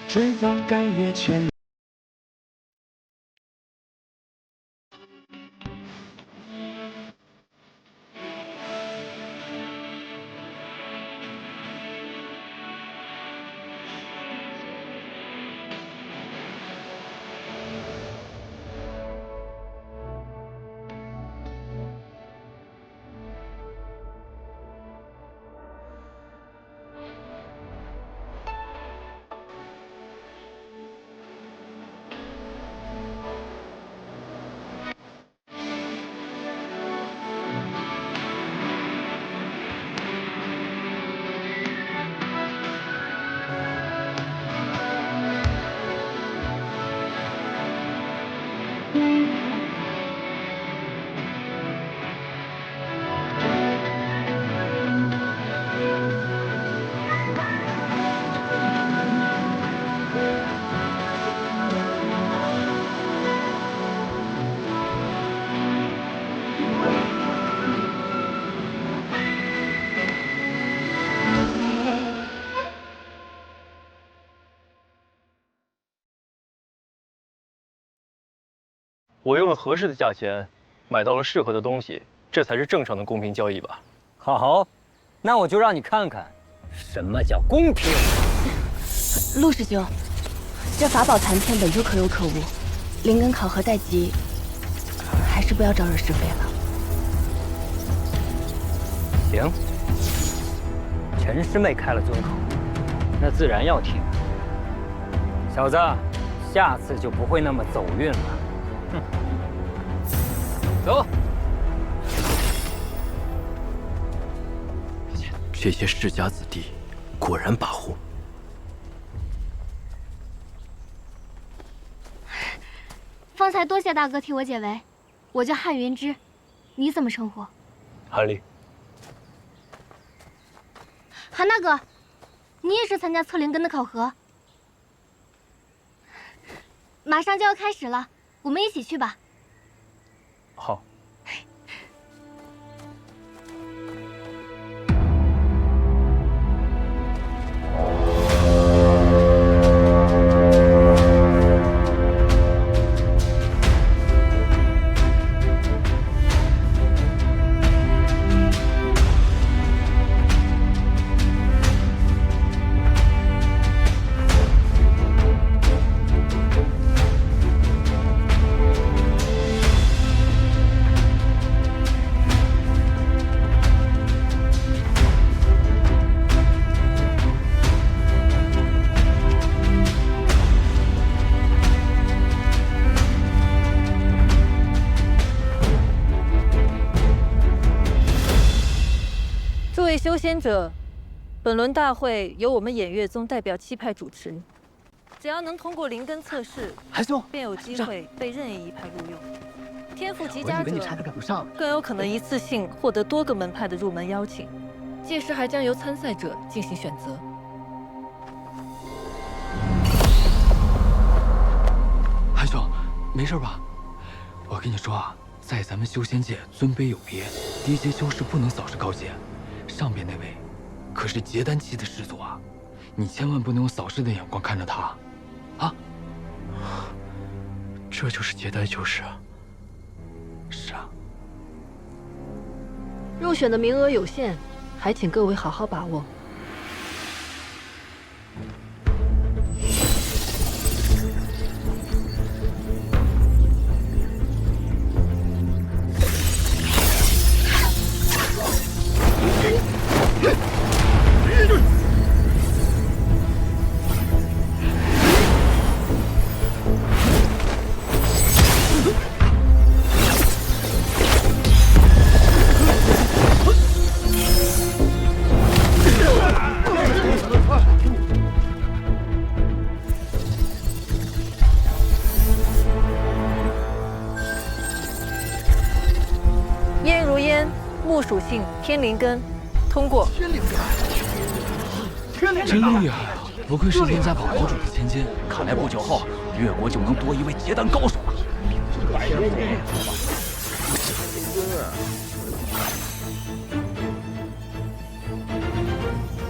只要敢越权。我用了合适的价钱，买到了适合的东西，这才是正常的公平交易吧？好，那我就让你看看，什么叫公平。陆师兄，这法宝残片本就可有可无，灵根考核待急，还是不要招惹是非了。行，陈师妹开了尊口，那自然要听。小子，下次就不会那么走运了。哼，走。这些世家子弟，果然跋扈。方才多谢大哥替我解围，我叫汉云之，你怎么称呼？韩立。韩大哥，你也是参加测灵根的考核？马上就要开始了，我们一起去吧。好。诸位修仙者，本轮大会由我们偃月宗代表7派主持。只要能通过灵根测试，韩兄便有机会被任意一派录用。天赋极佳者你差点赶不上，更有可能一次性获得多个门派的入门邀请，届时还将由参赛者进行选择。韩兄，没事吧？我跟你说啊，在咱们修仙界尊卑有别，低阶修士不能扫视高阶。上边那位可是结丹期的师祖啊，你千万不能用扫视的眼光看着他，啊！这就是结丹修士啊？是啊。入选的名额有限，还请各位好好把握。烟如烟，木属性，天灵根，通过。真厉害啊！不愧是连家堡堡主的千金，看来不久后，越国就能多一位结丹高手了。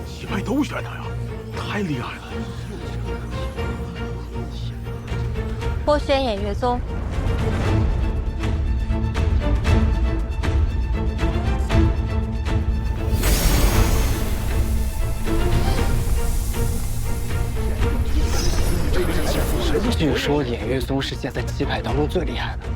7派都选他呀，太厉害了！我选偃月宗。据说偃月宗是现在7派当中最厉害的。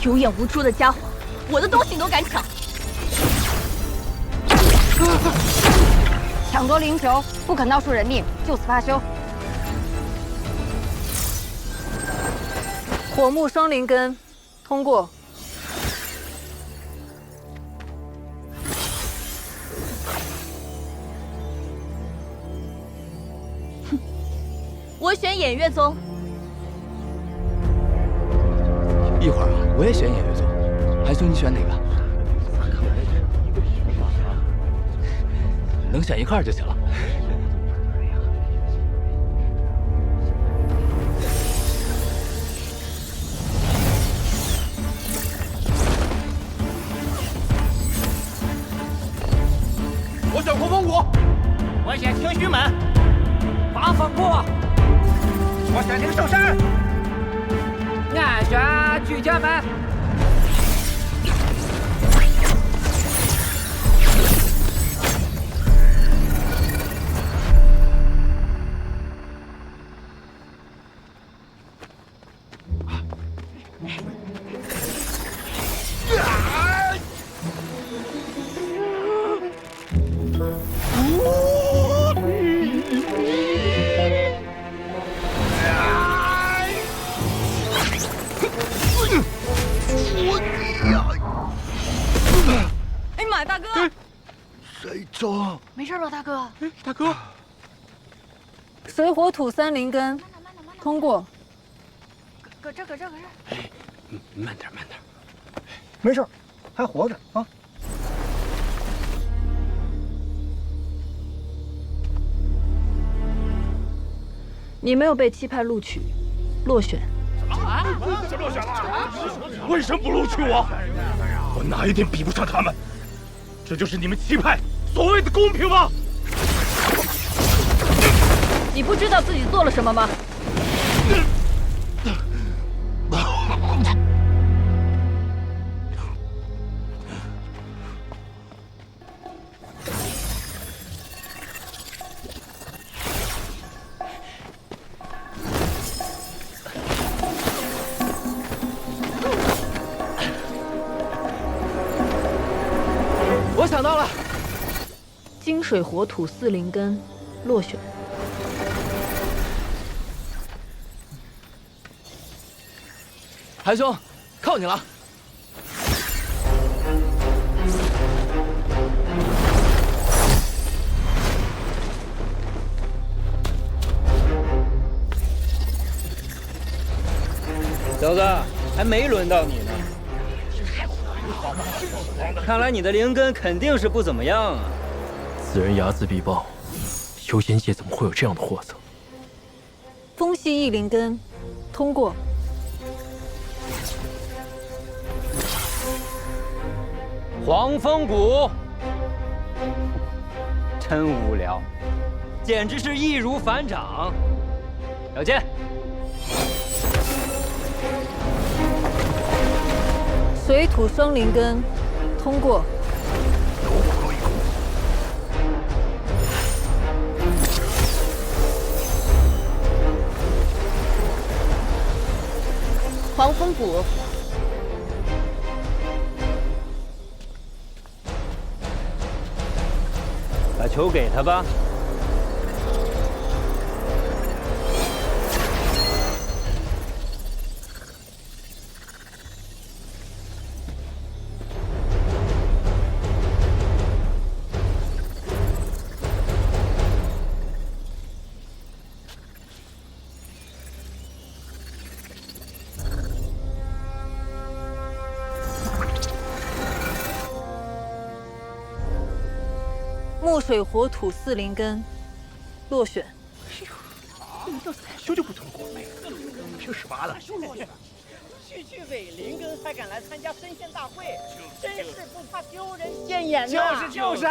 有眼无珠的家伙，我的东西你都敢抢！抢夺灵球，不可闹出人命，就此罢休。火木双灵根，通过。我选偃月宗。一会儿啊，我也选偃月宗。韩兄，你选哪个？能选一块就行了。我选狂风谷，我选清虚门，八方过。我选灵兽山，俺选巨剑门。哎呀妈，大哥！谁中？没事吧，大哥？大哥，水火土三灵根，通过。搁这。慢点，慢点。没事，还活着啊。你没有被7派录取，落选。怎么落选了？为什么不录取我？我哪一点比不上他们？这就是你们7派所谓的公平吗？你不知道自己做了什么吗？我想到了，金水火土4灵根，落选。韩兄，靠你了。小子，还没轮到你呢。看来你的灵根肯定是不怎么样啊。此人睚眦必报，修仙界怎么会有这样的货色？风系1灵根，通过。黄风谷，真无聊，简直是易如反掌。小剑，水土双灵根，通过。黄风谷，把球给他吧。木水火土四灵根，落选。要散修就不通过，凭什么了？区委灵根还敢来参加分县大会，真是不怕丢人现眼呐！就是，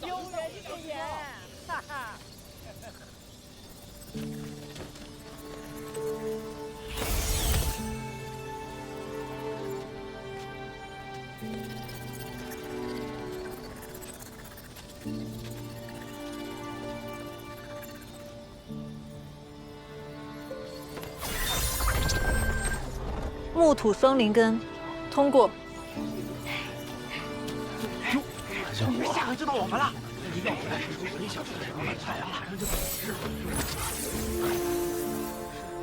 丢人现眼，哈哈。木土双灵根，通过。下回知道我们了。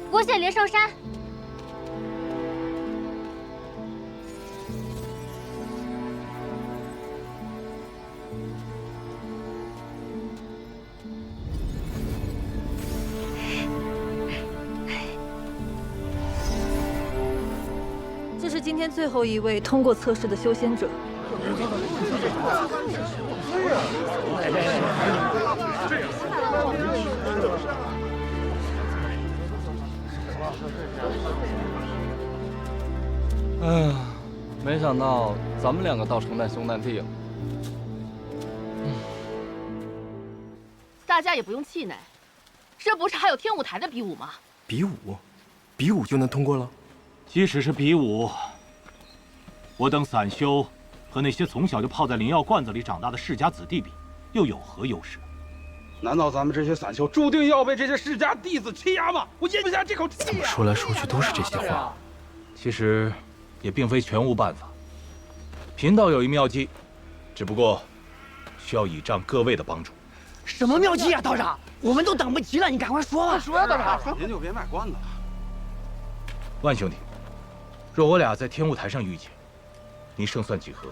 郭县连上山。这是今天最后一位通过测试的修仙者。没想到咱们两个倒成难兄难弟了。大家也不用气馁，这不是还有天舞台的比武吗？比武，比武就能通过了？即使是比武，我等散修和那些从小就泡在灵药罐子里长大的世家子弟比，又有何优势？难道咱们这些散修注定要被这些世家弟子欺压吗？我咽不下这口气。怎么说来说去都是这些话？其实也并非全无办法。贫道有一妙计，只不过需要倚仗各位的帮助。什么妙计啊，道长？我们都等不及了，你赶快说吧。说呀，道长，您就别卖关子了。万兄弟，若我俩在天雾台上遇见，您胜算几何？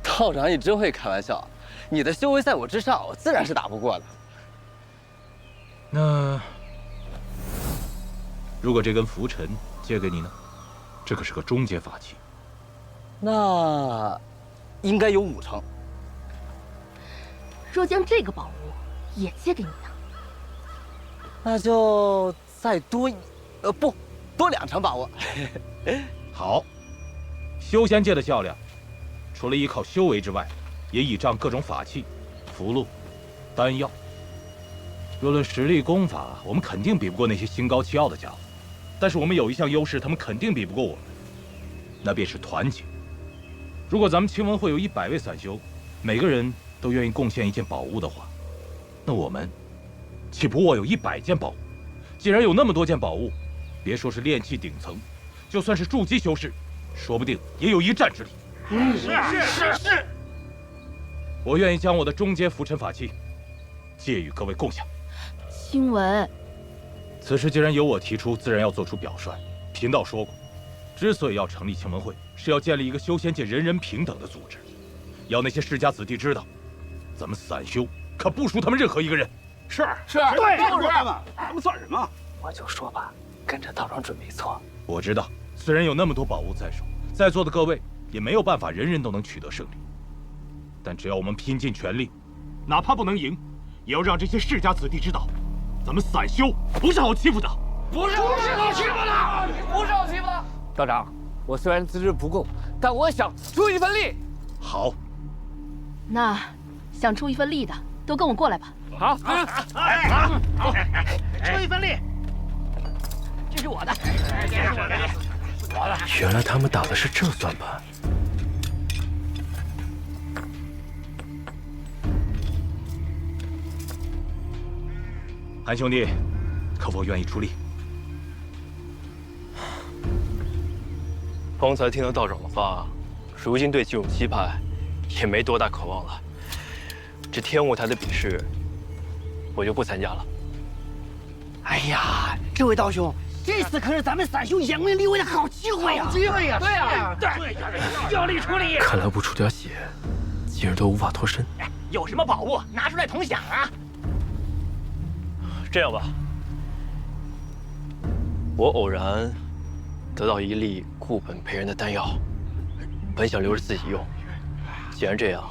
道长，你真会开玩笑。你的修为在我之上，我自然是打不过的。那如果这根拂尘借给你呢？这可是个中阶法器。那应该有5成。若将这个宝物也借给你呢？那就再多多2成把握。好，修仙界的较量，除了依靠修为之外，也倚仗各种法器、符箓、丹药。若论实力功法，我们肯定比不过那些心高气傲的家伙。但是我们有一项优势，他们肯定比不过我们，那便是团结。如果咱们青文会有100位散修，每个人都愿意贡献一件宝物的话，那我们岂不握有100件宝物？既然有那么多件宝物，别说是炼气顶层，就算是筑基修士，说不定也有一战之力。是。我愿意将我的中阶拂尘法器借与各位共享。青文，此事既然由我提出，自然要做出表率。贫道说过，之所以要成立青文会，是要建立一个修仙界人人平等的组织，要那些世家子弟知道，咱们散修可不输他们任何一个人。是，对，就是他们算什么？我就说吧，跟着道长准没错。我知道，虽然有那么多宝物在手，在座的各位也没有办法人人都能取得胜利，但只要我们拼尽全力，哪怕不能赢，也要让这些世家子弟知道，咱们散修不是好欺负的。不是好欺负的，不是好欺负的。道长，我虽然资质不够，但我想出一份力。好，那想出一份力的，都跟我过来吧。好，出一份力。这是我的，原来他们打的是这算盘。韩兄弟，可否愿意出力？方才听了道长的话，如今对这种期盼也没多大渴望了。这天舞台的比试，我就不参加了。哎呀，这位道兄，这次可是咱们散修扬名立万的好机会呀！好机会呀！对呀，要力出力。看来不出点血，今日都无法脱身。有什么宝物拿出来同享啊！这样吧，我偶然得到一粒固本培元的丹药，本想留着自己用，既然这样，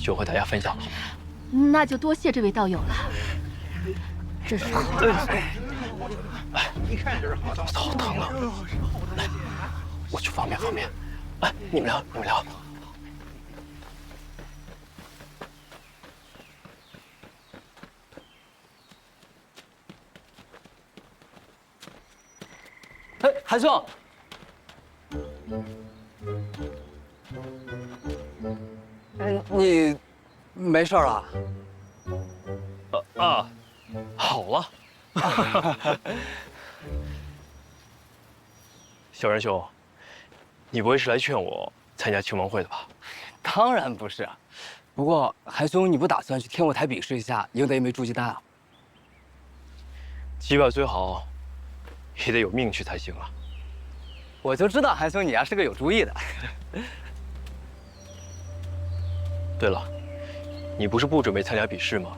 就和大家分享吧。那就多谢这位道友了。这是好。一看就是好道。好疼啊！来，我去方便。哎，你们聊。哎，韩兄，你没事啊？好了。小仁兄，你不会是来劝我参加青王会的吧？当然不是。不过韩兄，你不打算去天舞台比试一下，赢得一枚筑基丹啊？击败虽好，也得有命去才行啊。我就知道韩兄你是个有主意的。对了，你不是不准备参加比试吗？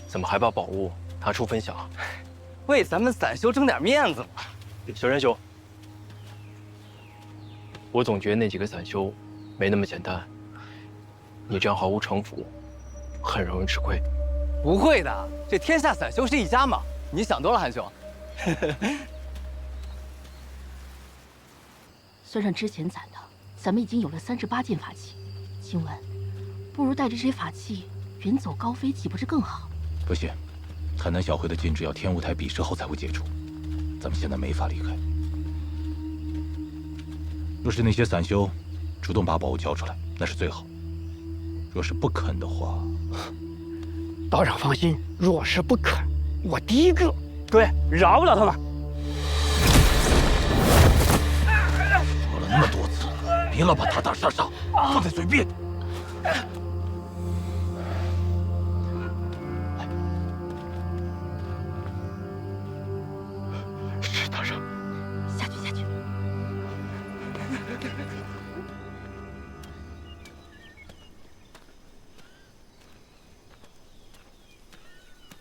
怎么还把宝物拿出分享？为咱们散修争点面子嘛。小仁兄，我总觉得那几个散修没那么简单。你这样毫无城府，很容易吃亏。不会的，这天下散修是一家嘛。你想多了，韩兄。算上之前攒的，咱们已经有了38件法器。请问，不如带着这些法器远走高飞，岂不是更好？不行，海南小会的禁制要天舞台比试后才会解除，咱们现在没法离开。若是那些散修主动把宝物交出来，那是最好；若是不肯的话，道长放心，若是不肯，我第一个。对，饶不了他们。说了那么多次，别老把打打杀杀放在嘴边。是大人。下去。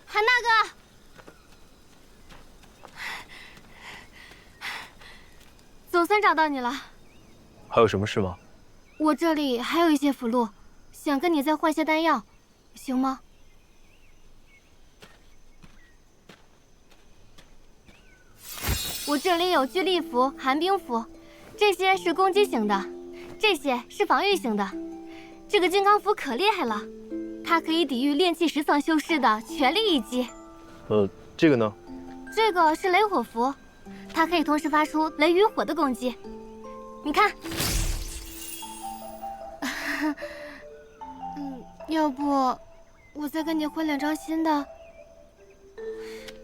韩大哥。总算找到你了。还有什么事吗？我这里还有一些符箓，想跟你再换些丹药，行吗？我这里有聚力符、寒冰符，这些是攻击型的，这些是防御型的。这个金刚符可厉害了，它可以抵御炼气10层修士的全力一击。这个呢？这个是雷火符。它可以同时发出雷与火的攻击，你看。要不我再跟你换2张新的？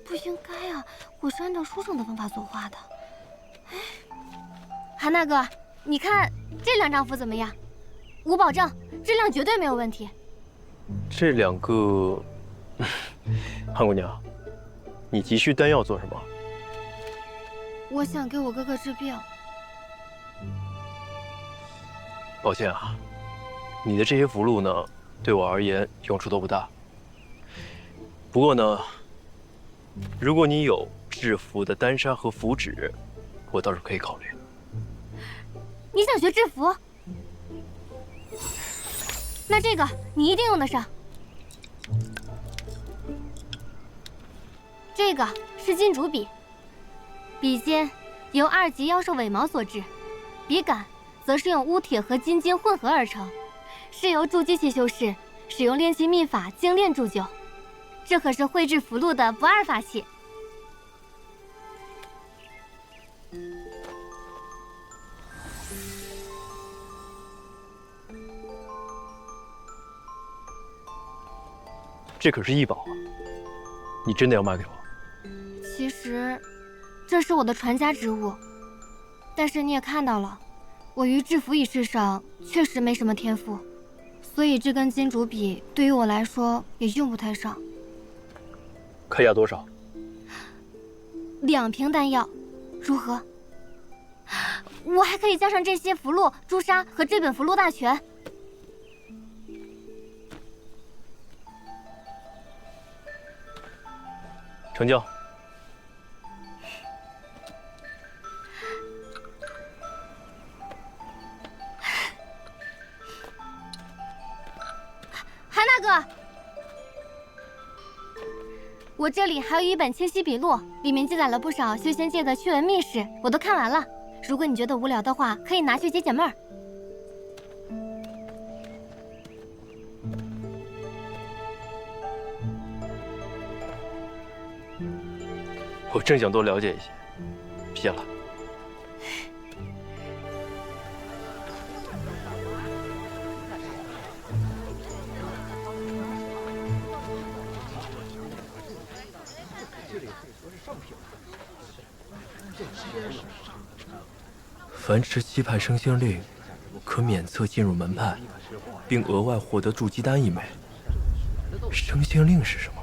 不应该啊，我是按照书上的方法作画的。哎，韩大哥，你看这2张符怎么样？我保证质量绝对没有问题。这2个，韩姑娘，你急需丹药做什么？我想给我哥哥治病。抱歉啊，你的这些符箓呢，对我而言用处都不大。不过呢，如果你有制符的丹砂和符纸，我倒是可以考虑。你想学制符？那这个你一定用得上。这个是金主笔。笔尖由2级妖兽尾毛所制，笔杆则是用乌铁和金筋混合而成，是由筑基期修士使用炼气秘法精炼铸就。这可是绘制符箓的不二法器。这可是异宝啊！你真的要卖给我？其实这是我的传家之物，但是你也看到了，我于制符一事上确实没什么天赋，所以这根金主笔对于我来说也用不太上。开价多少？2瓶丹药，如何？我还可以加上这些符箓、朱砂和这本符箓大全。成交。我这里还有一本清晰笔录，里面记载了不少修仙界的趣闻秘史，我都看完了。如果你觉得无聊的话，可以拿去解解闷儿。我正想多了解一些，谢了。凡持7派升仙令，可免册进入门派，并额外获得筑基丹1枚。升仙令是什么？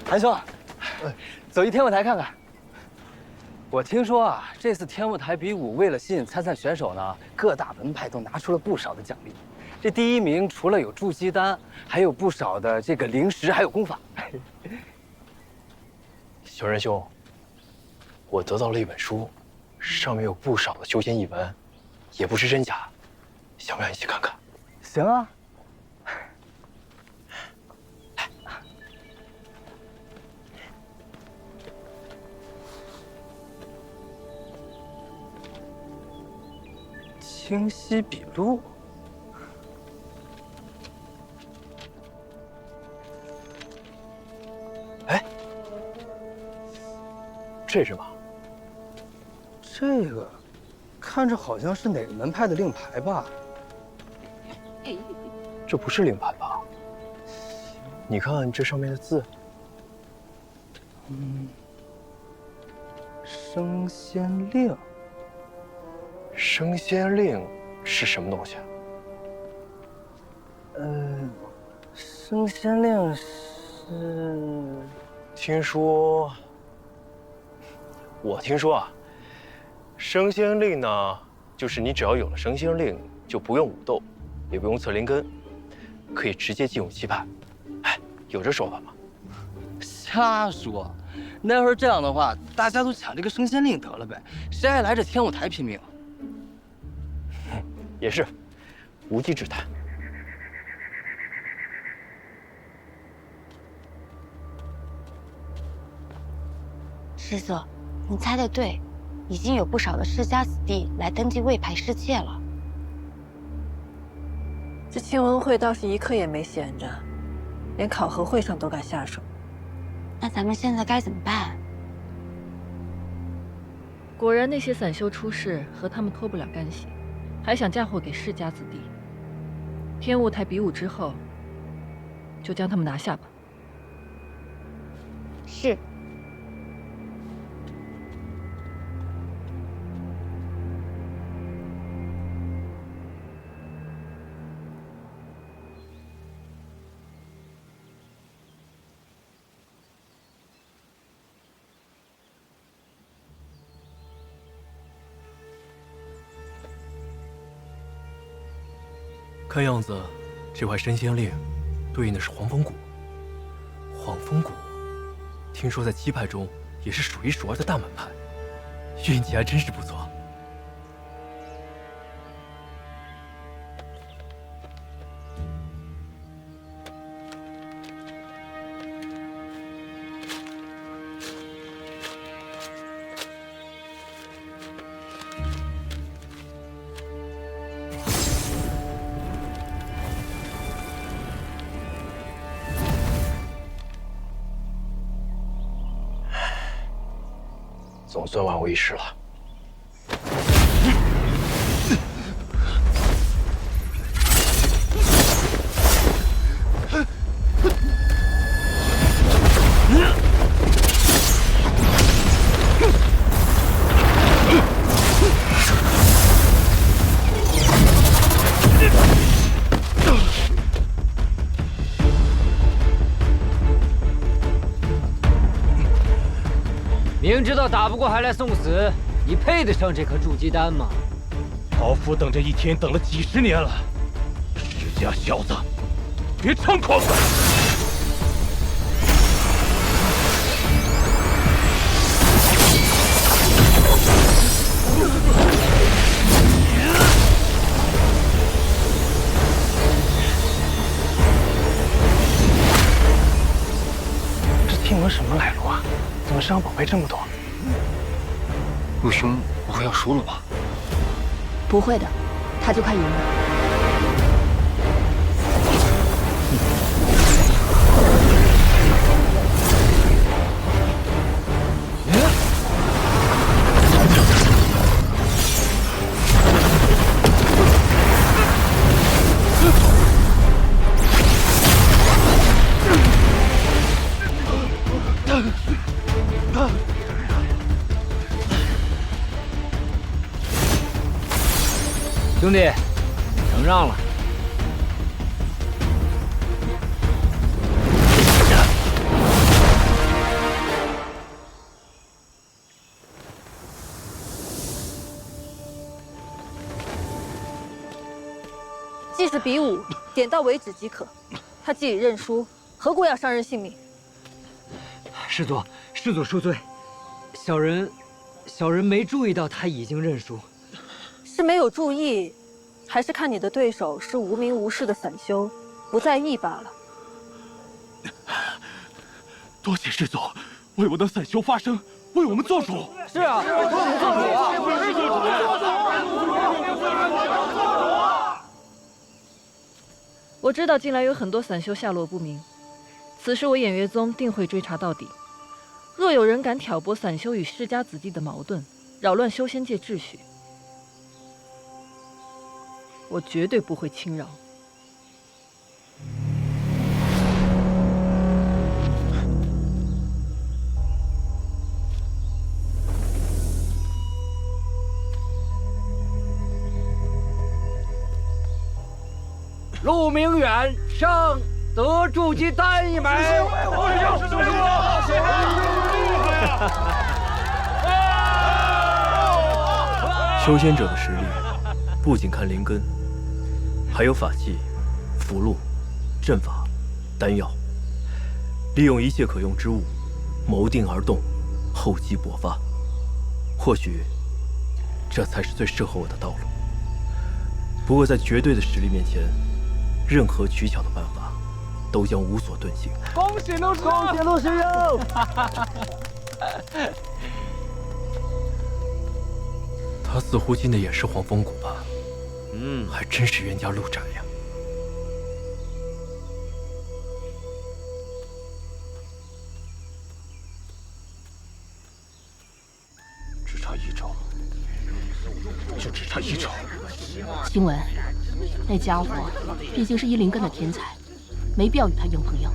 韩兄，走一天舞台看看。我听说啊，这次天舞台比武为了吸引参赛选手呢，各大门派都拿出了不少的奖励。这第1名除了有筑基丹，还有不少的这个灵石，还有功法。小仁兄，我得到了一本书，上面有不少的修仙译文，也不知真假，想不想一起看看？行啊。清晰笔录。哎，这是什么？这个看着好像是哪个门派的令牌吧？这不是令牌吧？你看这上面的字。升仙令。升仙令是什么东西啊？升仙令是……我听说啊，升仙令呢，就是你只要有了升仙令，就不用武斗，也不用测灵根，可以直接进入7派。哎，有这说法吗？瞎说！那要是这样的话，大家都抢这个升仙令得了呗，谁还来这天舞台拼命？也是，无稽之谈。师座，你猜得对，已经有不少的世家子弟来登记魏牌侍妾了。这清文会倒是一刻也没闲着，连考核会上都敢下手。那咱们现在该怎么办？果然那些散修出世和他们脱不了干系，还想嫁祸给世家子弟。天舞台比武之后，就将他们拿下吧。是。看样子，这块升仙令对应的是黄风谷。黄风谷，听说在7派中也是数1数2的大门派，运气还真是不错。总算万无一失了。明知道打不过还来送死，你配得上这颗筑基丹吗？老夫等这一天等了几十年了，世家小子，别猖狂！这听闻什么来路啊？怎么身上宝贝这么多？陆兄不会要输了吧？不会的，他就快赢了。兄弟，承让了。既是比武，点到为止即可。他既已认输，何故要伤人性命？师祖恕罪，小人没注意到他已经认输。是没有注意，还是看你的对手是无名无事的散修，不在意罢了？多谢师祖为我的散修发声，为我们做主。是啊，为我们做主。我知道近来有很多散修下落不明，此事我偃月宗定会追查到底。若有人敢挑拨散修与世家子弟的矛盾，扰乱修仙界秩序，我绝对不会轻饶。陆明远上得筑基丹一枚。修仙者的实力，不仅看灵根，还有法器、符箓、阵法、丹药，利用一切可用之物，谋定而动，厚积薄发。或许，这才是最适合我的道路。不过，在绝对的实力面前，任何取巧的办法，都将无所遁形。恭喜陆师兄！恭喜陆师兄！他似乎进的也是黄风谷吧？还真是冤家路窄呀。只差一招，就只差一招。晴雯，那家伙毕竟是1灵根的天才，没必要与他硬碰硬。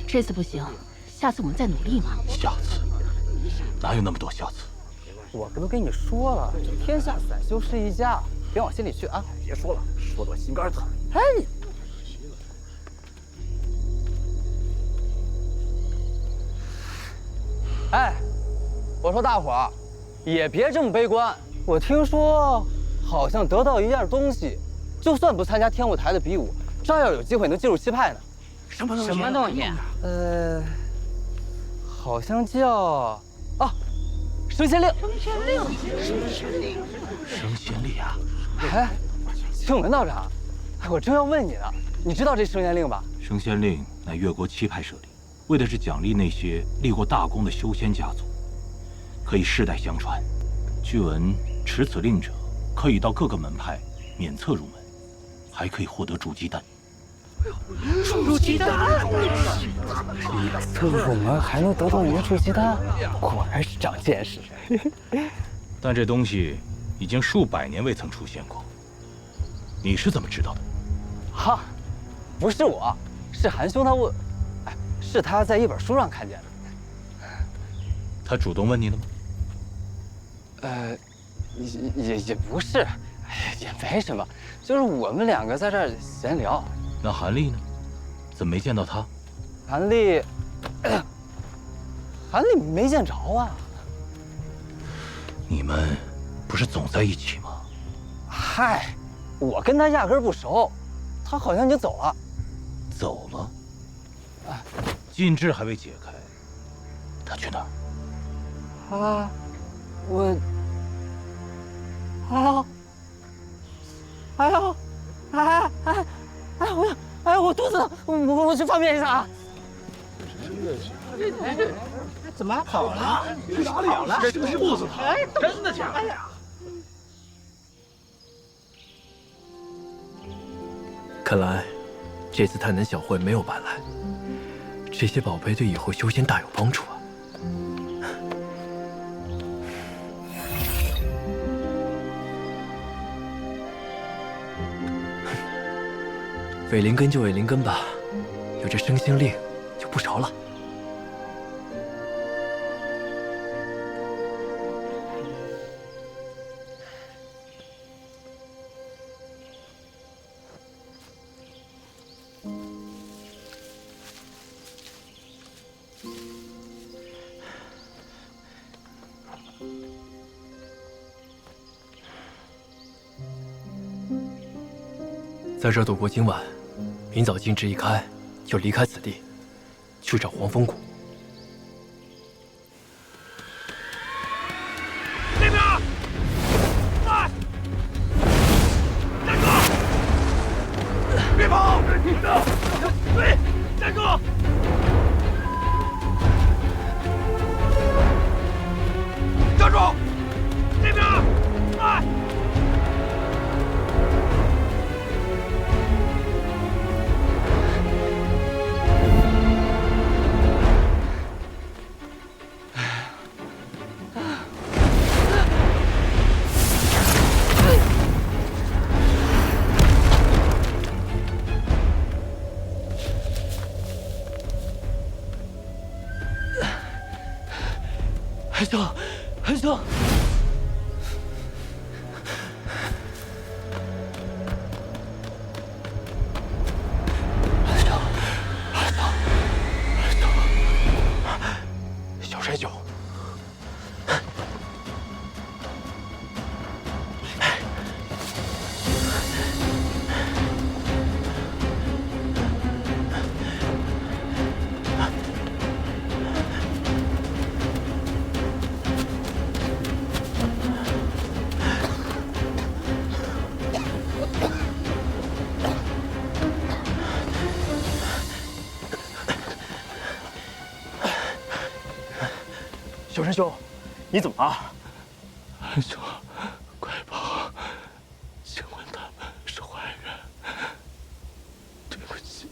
这次不行，下次我们再努力嘛。下次？哪有那么多下次？我都跟你说了，天下散修是一家，别往心里去啊！别说了，说得我心肝疼。哎，哎，我说大伙儿，也别这么悲观。我听说，好像得到一样东西，就算不参加天舞台的比武，照样有机会能进入七派呢。什么东西？好像叫升仙令。升仙令啊！哎，青文道长，我正要问你呢，你知道这升仙令吧？升仙令乃越国七派设立，为的是奖励那些立过大功的修仙家族，可以世代相传。据闻持此令者，可以到各个门派免册入门，还可以获得筑基丹。筑基丹，我们还能得到一个筑基丹，果然是长见识。但这东西已经数百年未曾出现过，你是怎么知道的？哈，不是我，是韩兄他问，是他在一本书上看见的。他主动问你了吗？也不是，也没什么，就是我们两个在这儿闲聊。那韩立呢？怎么没见到他？韩立，坛里没见着啊。你们不是总在一起吗？嗨，我跟他压根不熟，他好像已经走了。走了？禁制还未解开，他去哪儿？我肚子疼，我去方便一下啊。怎么跑了？去哪里了？这肚子疼，真的假的？哎呀！看来这次探南小会没有白来，这些宝贝对以后修仙大有帮助啊！伪灵根就伪灵根吧，有这升仙令就不着了。在这度过今晚，明早禁制一开，就离开此地，去找黄风谷。这边，快，站住！别跑！对，站住！站住！这边，快！韩兄，韩兄，小山酒。小山兄，你怎么了？韩兄，快跑！请问他们是坏人？对不起，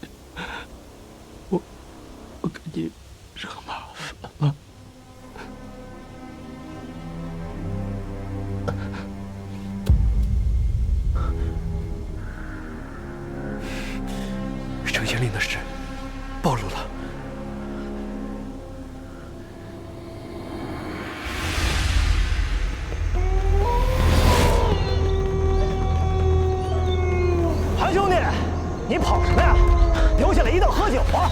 我给你惹麻烦了。升仙令的事暴露了。韩兄弟，你跑什么呀？留下来一道喝酒啊！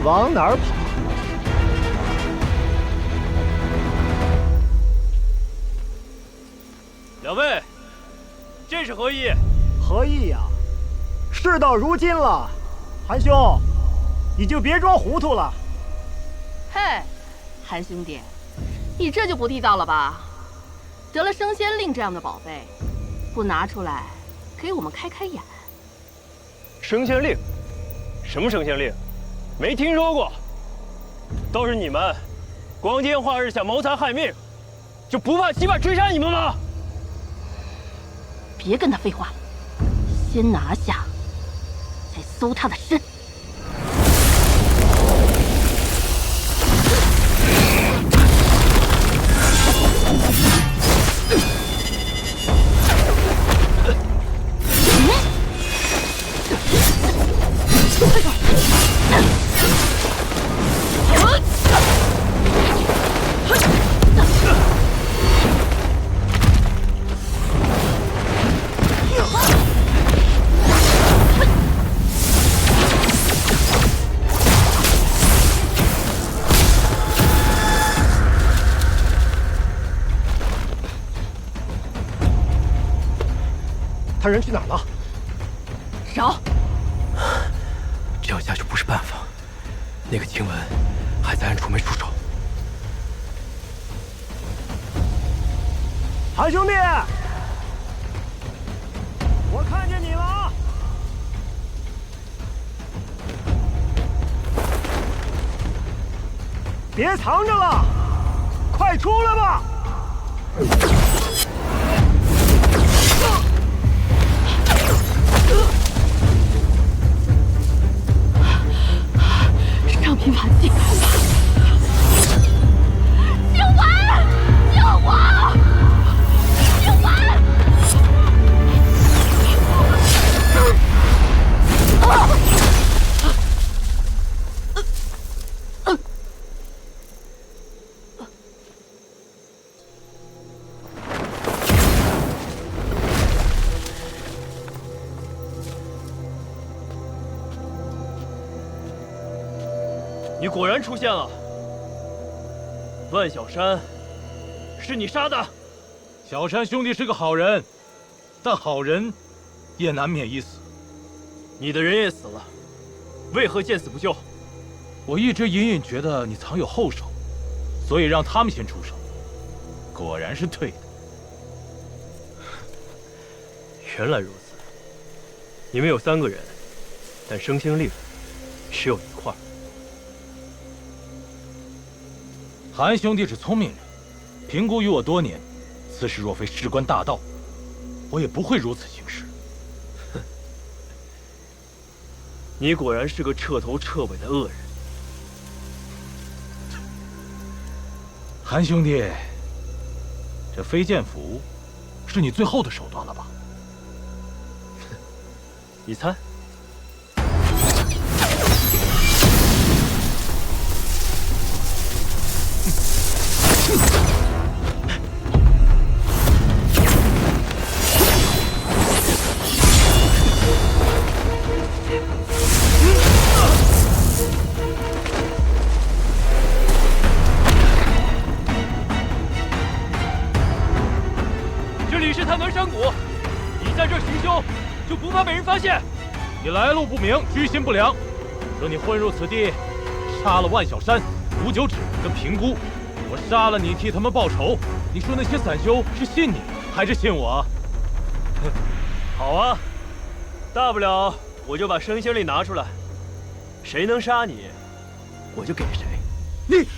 往哪儿跑？两位，这是何意？何意呀？事到如今了，韩兄，你就别装糊涂了。嘿，韩兄弟，你这就不地道了吧？得了升仙令这样的宝贝，不拿出来给我们开开眼。升仙令？什么升仙令？没听说过。倒是你们，光天化日想谋财害命，就不怕七爸追杀你们吗？别跟他废话了，先拿下，再搜他的身。他人去哪儿了？找。这样下去不是办法。那个晴雯还在暗处没出手。韩兄弟，我看见你了啊！别藏着了，快出来吧！上品法器，静雯，救我！静雯！你果然出现了，万小山，是你杀的。小山兄弟是个好人，但好人也难免一死。你的人也死了，为何见死不救？我一直隐隐觉得你藏有后手，所以让他们先出手。果然是对的。原来如此，你们有3个人，但生星令只有1块。韩兄弟是聪明人，评估于我多年，此事若非事关大道，我也不会如此行事。你果然是个彻头彻尾的恶人。韩兄弟，这飞剑符是你最后的手段了吧？你猜？这里是探门山谷，你在这行凶，就不怕被人发现？你来路不明，居心不良，说你混入此地，杀了万小山、吴九指跟平姑，我杀了你替他们报仇。你说那些散修是信你还是信我？好啊，大不了我就把生仙令拿出来，谁能杀你，我就给谁。你。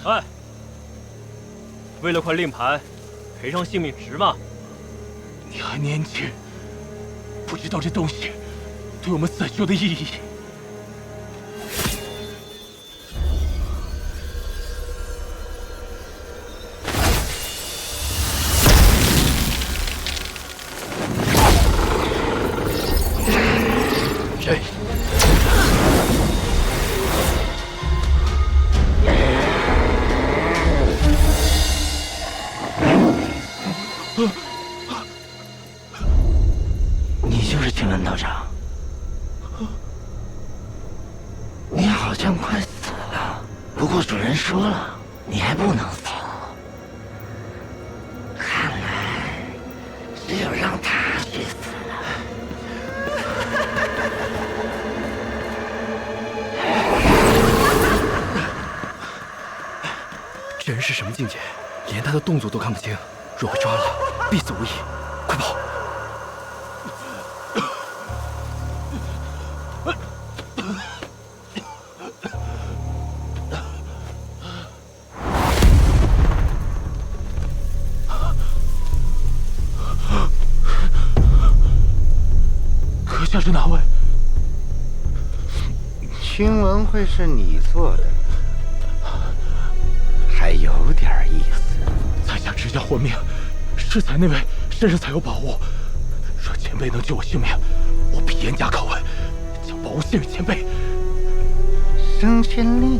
哎，为了块令牌，赔上性命值吗？你还年轻，不知道这东西对我们散修的意义。谁？你就是青文道长。你好像快死了，不过主人说了，你还不能死。看来只有让他去死了。这人是什么境界？连他的动作都看不清，若被抓了，必死无疑。快跑！阁下是哪位？听闻会是你做的，还有点意思。在下只想活命，适才那位身上才有宝物。若前辈能救我性命，我必严加拷问，将宝物献与前辈。升仙令，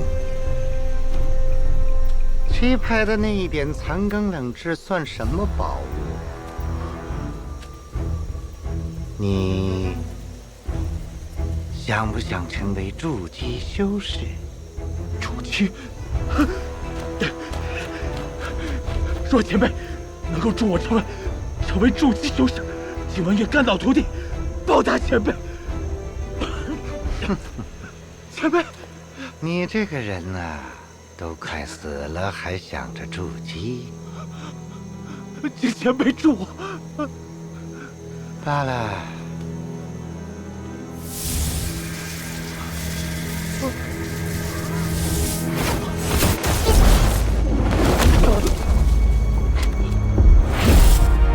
七派的那一点残羹冷炙算什么宝物？你想不想成为筑基修士？筑基？若前辈能够助我成为筑基修士，今晚愿肝脑涂地，报答前辈。前辈，你这个人呐，都快死了还想着筑基，请前辈助我。罢了。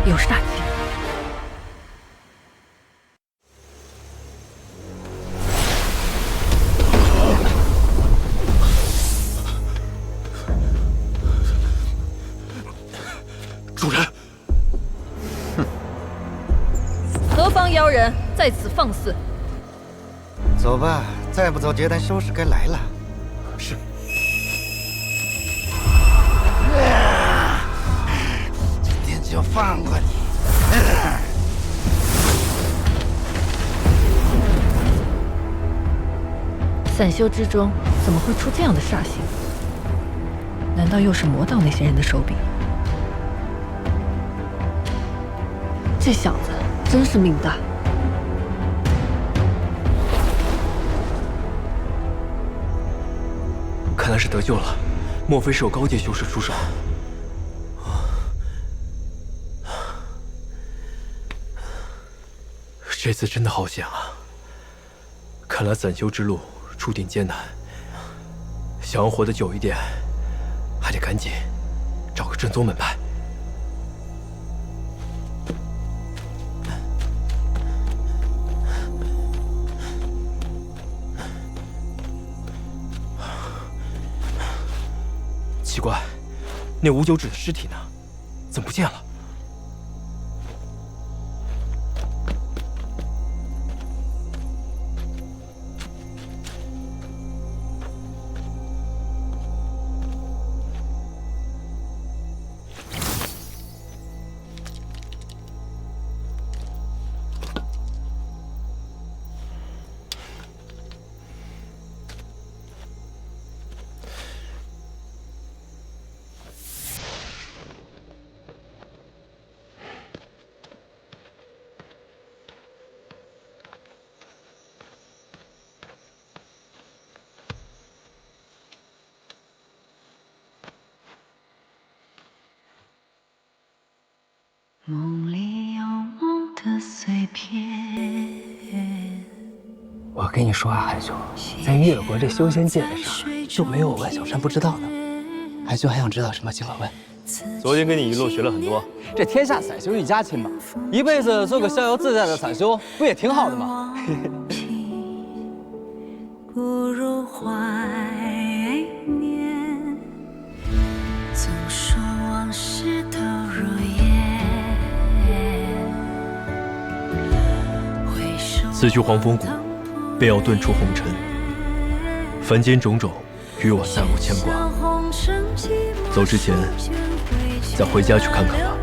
有煞气。主人，何方妖人在此放肆？走吧，再不走，结丹修士该来了。是。今天就放过你。散修之中怎么会出这样的煞星？难道又是魔道那些人的手笔？这小子真是命大。看来是得救了，莫非是有高阶修士出手？这次真的好险啊！看来散修之路注定艰难，想要活得久一点，还得赶紧找个正宗门派。奇怪，那无酒指的尸体呢？怎么不见了？梦里有梦的碎片。我跟你说啊，韩兄，在越国这修仙界的事儿，就没有万小山不知道的。韩兄还想知道什么，尽管问。昨天跟你一路学了很多。这天下散修一家亲嘛，一辈子做个逍遥自在的散修，不也挺好的吗？不如怀念，总说往事都如此去黄风谷，便要遁出红尘。凡间种种，与我再无牵挂。走之前，再回家去看看吧。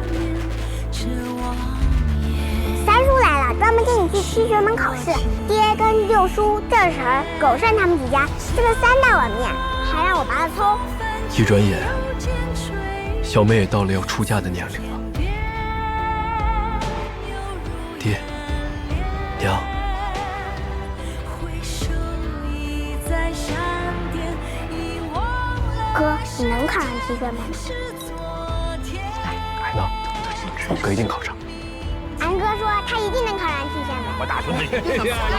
三叔来了，专门给你第7学门考试，爹跟六叔、郑婶、狗剩他们几家吃了3大碗面，还让我拔了葱。一转眼，小妹也到了要出嫁的年龄了。爹，娘。 哥，你能考上7学门吗？还能，哥一定考上。俺哥说他一定能考上7学门。我打出你，一定能考上。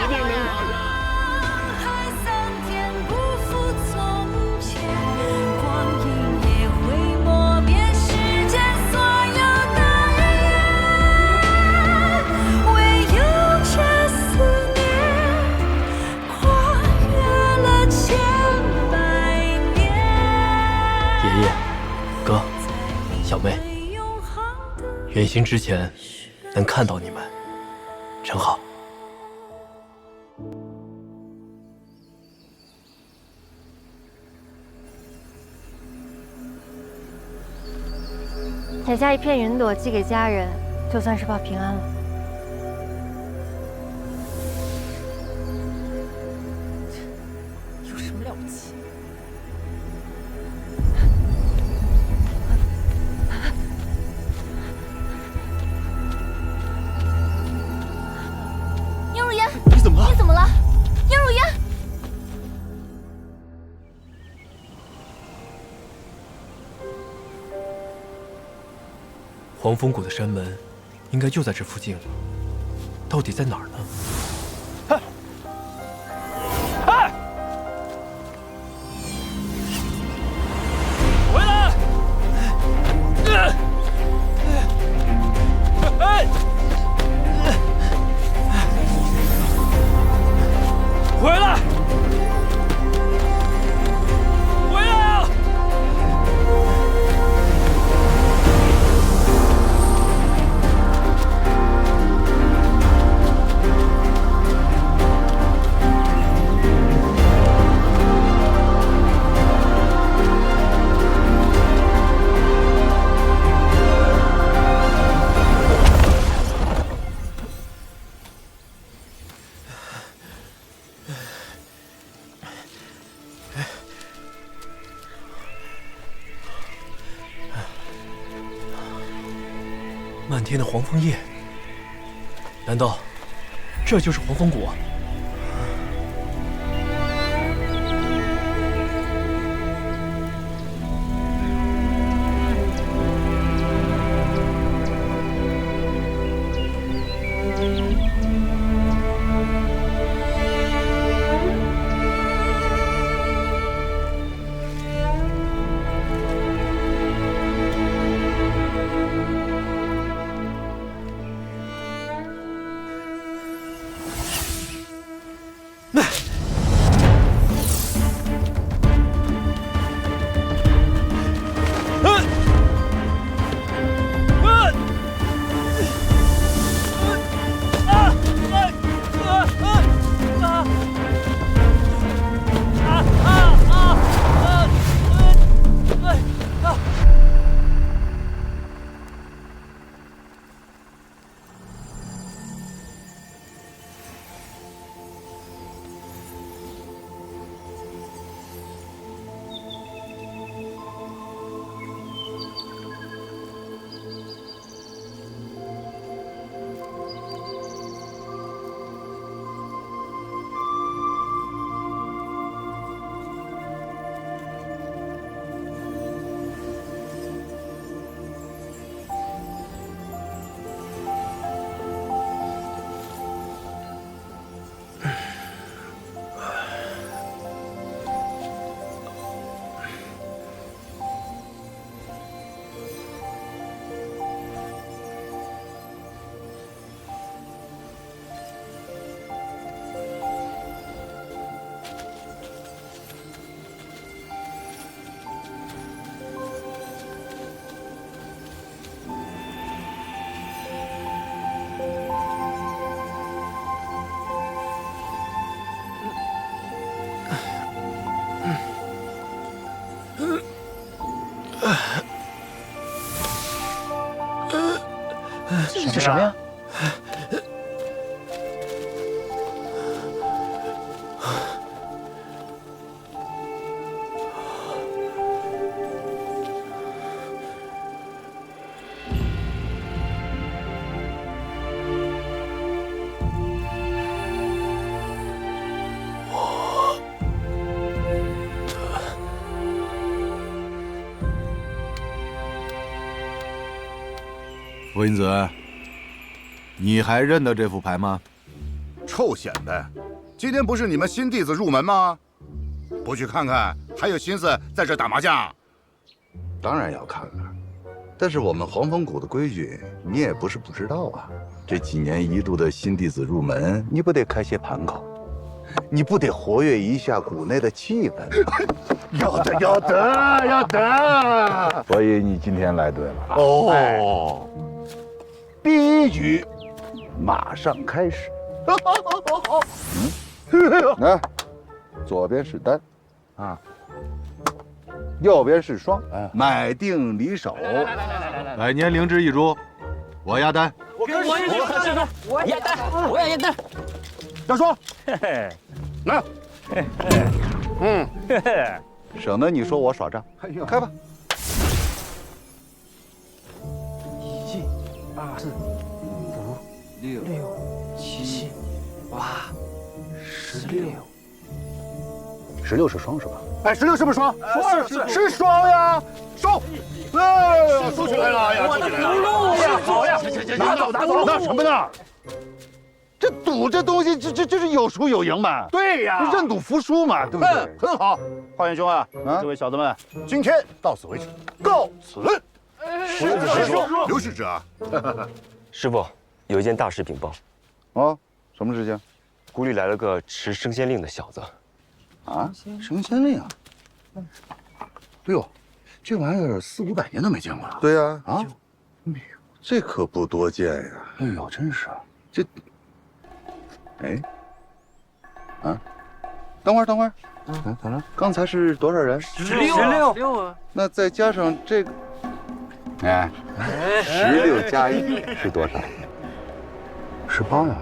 小妹，远行之前能看到你们，真好。采下一片云朵寄给家人，就算是报平安了。有什么了不起？ 你怎么了？你怎么了，映入烟？黄风谷的山门，应该就在这附近了。到底在哪儿呢？哎！回来！哎！ 回来！回来啊！漫天的黄枫叶，难道这就是黄风谷？这什么呀？傅云子，你还认得这副牌吗？臭显摆！今天不是你们新弟子入门吗？不去看看，还有心思在这打麻将？当然要看看，但是我们黄风谷的规矩，你也不是不知道啊。这几年一度的新弟子入门，你不得开些盘口，你不得活跃一下谷内的气氛？要得！所以你今天来对了啊。哦，第一局马上开始。来，左边是单，啊，右边是双，买定离手。百年灵芝一株，我压单。我压单，我也压单。大双，来，省得你说我耍账，开吧。1、2、4、5、6、7、8、16是双是吧？哎，16是不是双？是双呀，双！哎，出去来了呀，出去来了！呀，好呀，拿走，那什么呢？这赌这东西，这是有输有赢嘛？对呀，认赌服输嘛，对不对？很好，华元兄啊，这位小子们，今天到此为止，告辞。刘使者，师傅，有一件大事禀报。哦，什么事情？谷里来了个持升仙令的小子。啊，升仙令啊！哎呦，这玩意儿400、500年都没见过了。对呀，啊，这可不多见呀。哎呦，真是，这，哎，啊，等会儿，怎么了？刚才是多少人？16啊。那再加上这个，哎，16加1是多少？18呀。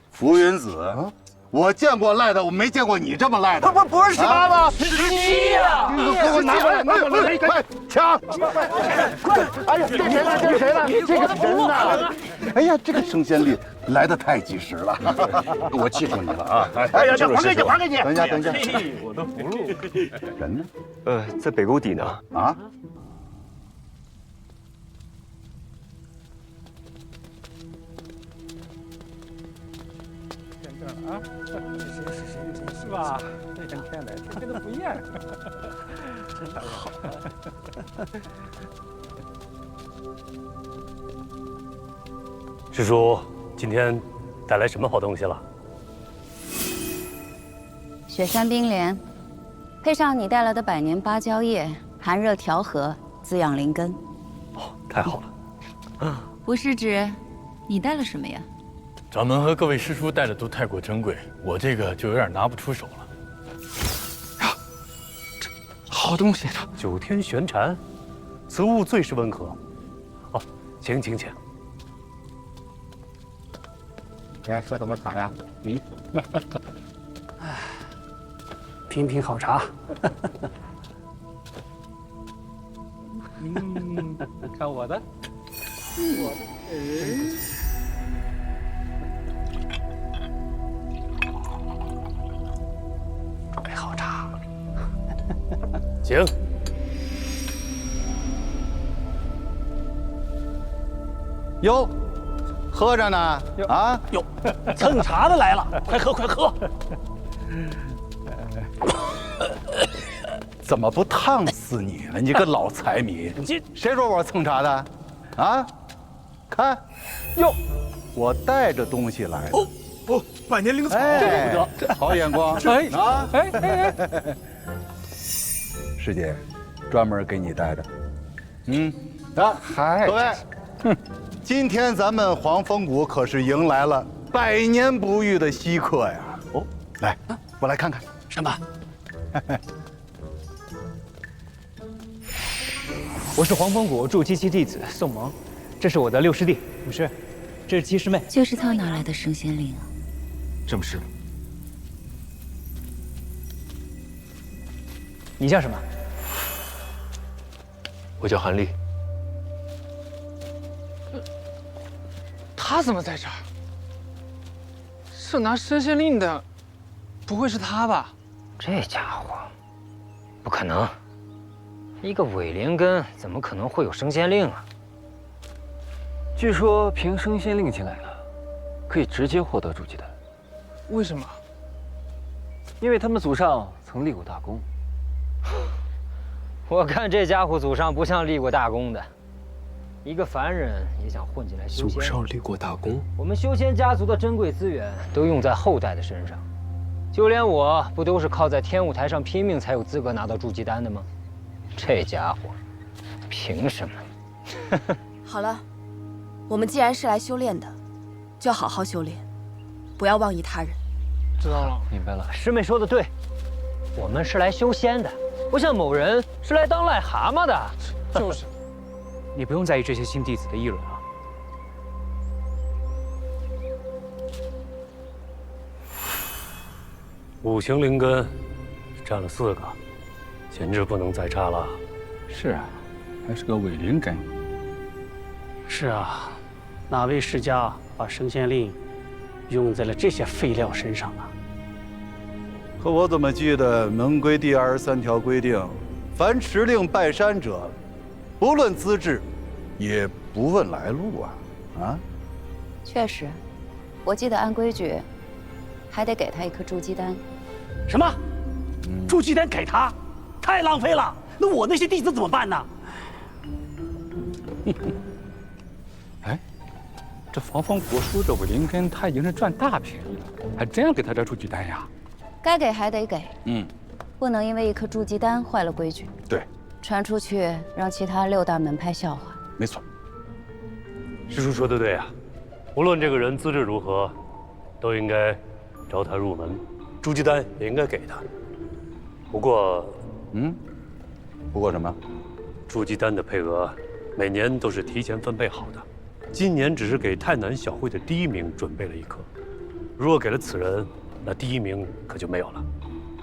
浮云子。我见过赖的，我没见过你这么赖的。不是18吗？17呀！给我拿过来，快抢！快！哎呀，这谁了？这个人呐！哎呀，这个升仙令来的太及时了，我记住你了啊！哎呀，还给你！等一下，我的葫芦。人呢？在北沟底呢。啊？啊，是吧？这天的，这跟他不一样，真好。师叔，今天带来什么好东西了？雪山冰莲，配上你带来的百年芭蕉叶，寒热调和，滋养灵根。哦，太好了。不是指你带了什么呀？掌门和各位师叔带的都太过珍贵，我这个就有点拿不出手了。呀，这好东西啊！9天玄蝉，此物最是温和。哦，请。你还喝什么茶呀？品好茶。看我的，准备好茶。请。哟，喝着呢啊！哟，蹭茶的来了，快喝！怎么不烫死你了？你个老财迷！谁说我蹭茶的？啊？看，哟，我带着东西来的。哦，百年灵草，这不得，好眼光！哎，师姐，专门给你带的。嗨，各位，今天咱们黄风谷可是迎来了100年不遇的稀客呀！哦，来，我来看看什么？我是黄风谷筑基期弟子宋萌，这是我的六师弟武师，这是七师妹。就是他拿来的升仙令啊！这么是了。你叫什么？我叫韩立。他怎么在这儿？这拿升仙令的，不会是他吧？这家伙，不可能！一个伪灵根怎么可能会有升仙令啊？据说凭升仙令进来的，可以直接获得筑基丹。为什么？因为他们祖上曾立过大功。我看这家伙祖上不像立过大功的，一个凡人也想混进来修仙。祖上立过大功？我们修仙家族的珍贵资源都用在后代的身上，就连我不都是靠在天舞台上拼命才有资格拿到筑基丹的吗？这家伙，凭什么？好了，我们既然是来修炼的，就要好好修炼，不要妄议他人。知道了，明白了。师妹说的对，我们是来修仙的，不像某人是来当癞蛤蟆的。就是，你不用在意这些新弟子的议论啊。五行灵根占了4个，简直不能再差了。是啊，还是个伪灵根。是啊，哪位世家把升仙令用在了这些废料身上啊？可我怎么记得门规第23条规定，凡持令拜山者，不论资质，也不问来路啊！啊？确实，我记得按规矩，还得给他一颗筑基丹。什么？筑基丹给他？太浪费了！那我那些弟子怎么办呢？哎，这防风国说这伪灵根他已经是赚大便宜了，还真要给他这筑基丹呀？该给还得给，嗯，不能因为一颗筑基丹坏了规矩。对，传出去让其他6大门派笑话。没错。师叔说的对啊，无论这个人资质如何，都应该招他入门，筑基丹也应该给他。不过，不过什么？筑基丹的配额每年都是提前分配好的，今年只是给太南小会的第1名准备了1颗，如果给了此人，那第1名可就没有了。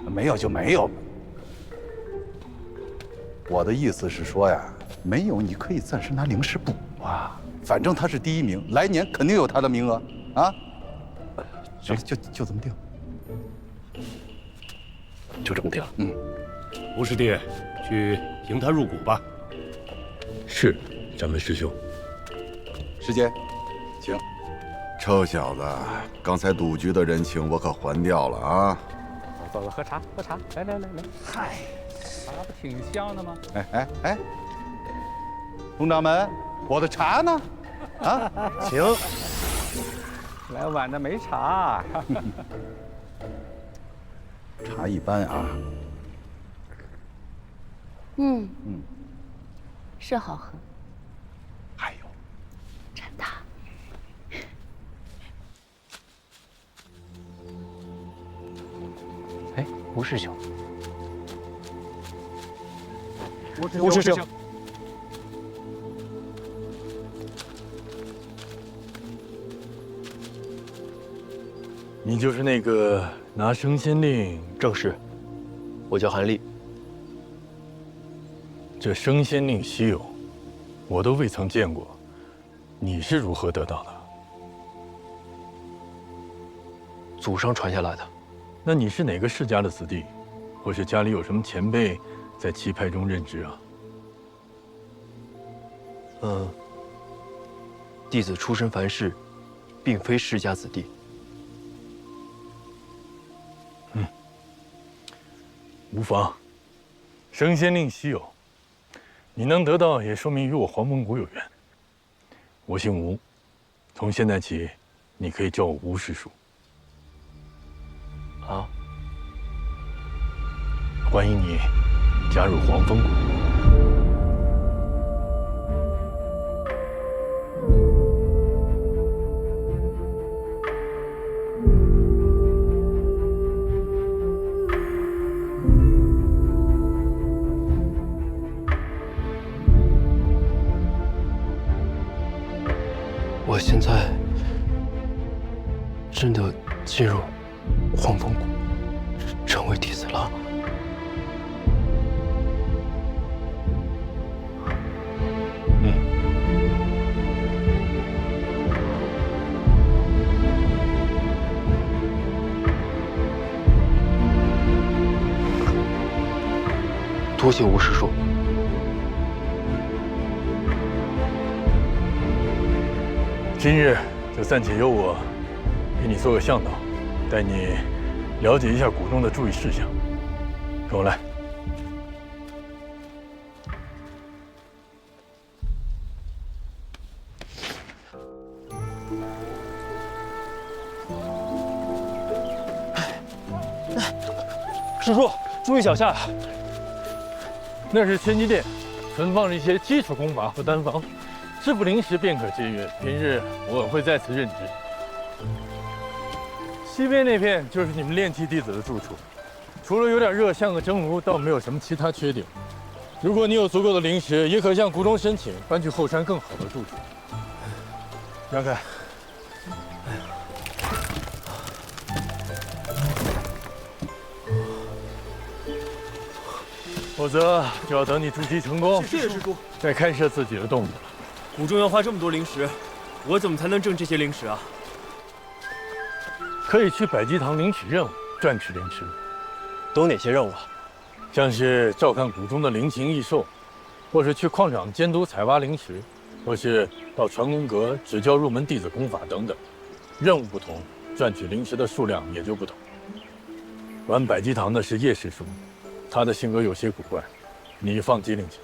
没有就没有。我的意思是说呀，没有你可以暂时拿灵石补啊，反正他是第1名，来年肯定有他的名额啊。行，就这么定。就这么定。吴师弟，去迎他入谷吧。是，掌门师兄。师姐，请。臭小子，刚才赌局的人情我可还掉了啊！走，喝茶，喝茶，来。嗨，茶不挺香的吗？哎，佟掌门，我的茶呢？啊，请。来晚的没茶。茶一般啊。是好喝。还有，真的。哎，吴师兄。吴师兄。你就是那个拿升仙令？正是，我叫韩立。这升仙令稀有，我都未曾见过，你是如何得到的？祖上传下来的。那你是哪个世家的子弟，或是家里有什么前辈在七派中任职啊？弟子出身凡世，并非世家子弟。无妨，升仙令稀有，你能得到也说明与我黄风谷有缘。我姓吴，从现在起，你可以叫我吴师叔。啊！欢迎你加入黄风谷。我现在真的进入黄风谷，成为弟子了。多谢吴师叔。今日就暂且由我给你做个向导，带你了解一下谷中的注意事项。跟我来。师叔，注意脚下。那是仙机殿，存放着一些基础功法和丹方，师傅临时便可借阅。平日我会在此任职。西边那片就是你们炼气弟子的住处，除了有点热，像个蒸炉，倒没有什么其他缺点。如果你有足够的灵石，也可向谷中申请搬去后山更好的住处。让开。否则就要等你筑基成功，谢谢师叔，再开设自己的洞府了。谷中要花这么多灵石，我怎么才能挣这些灵石啊？可以去百济堂领取任务，赚取灵石。都哪些任务啊？像是照看谷中的灵禽异兽，或是去矿场监督采挖灵石，或是到传功阁指教入门弟子功法等等。任务不同，赚取灵石的数量也就不同。管百济堂的是叶师叔，他的性格有些古怪，你放机灵些。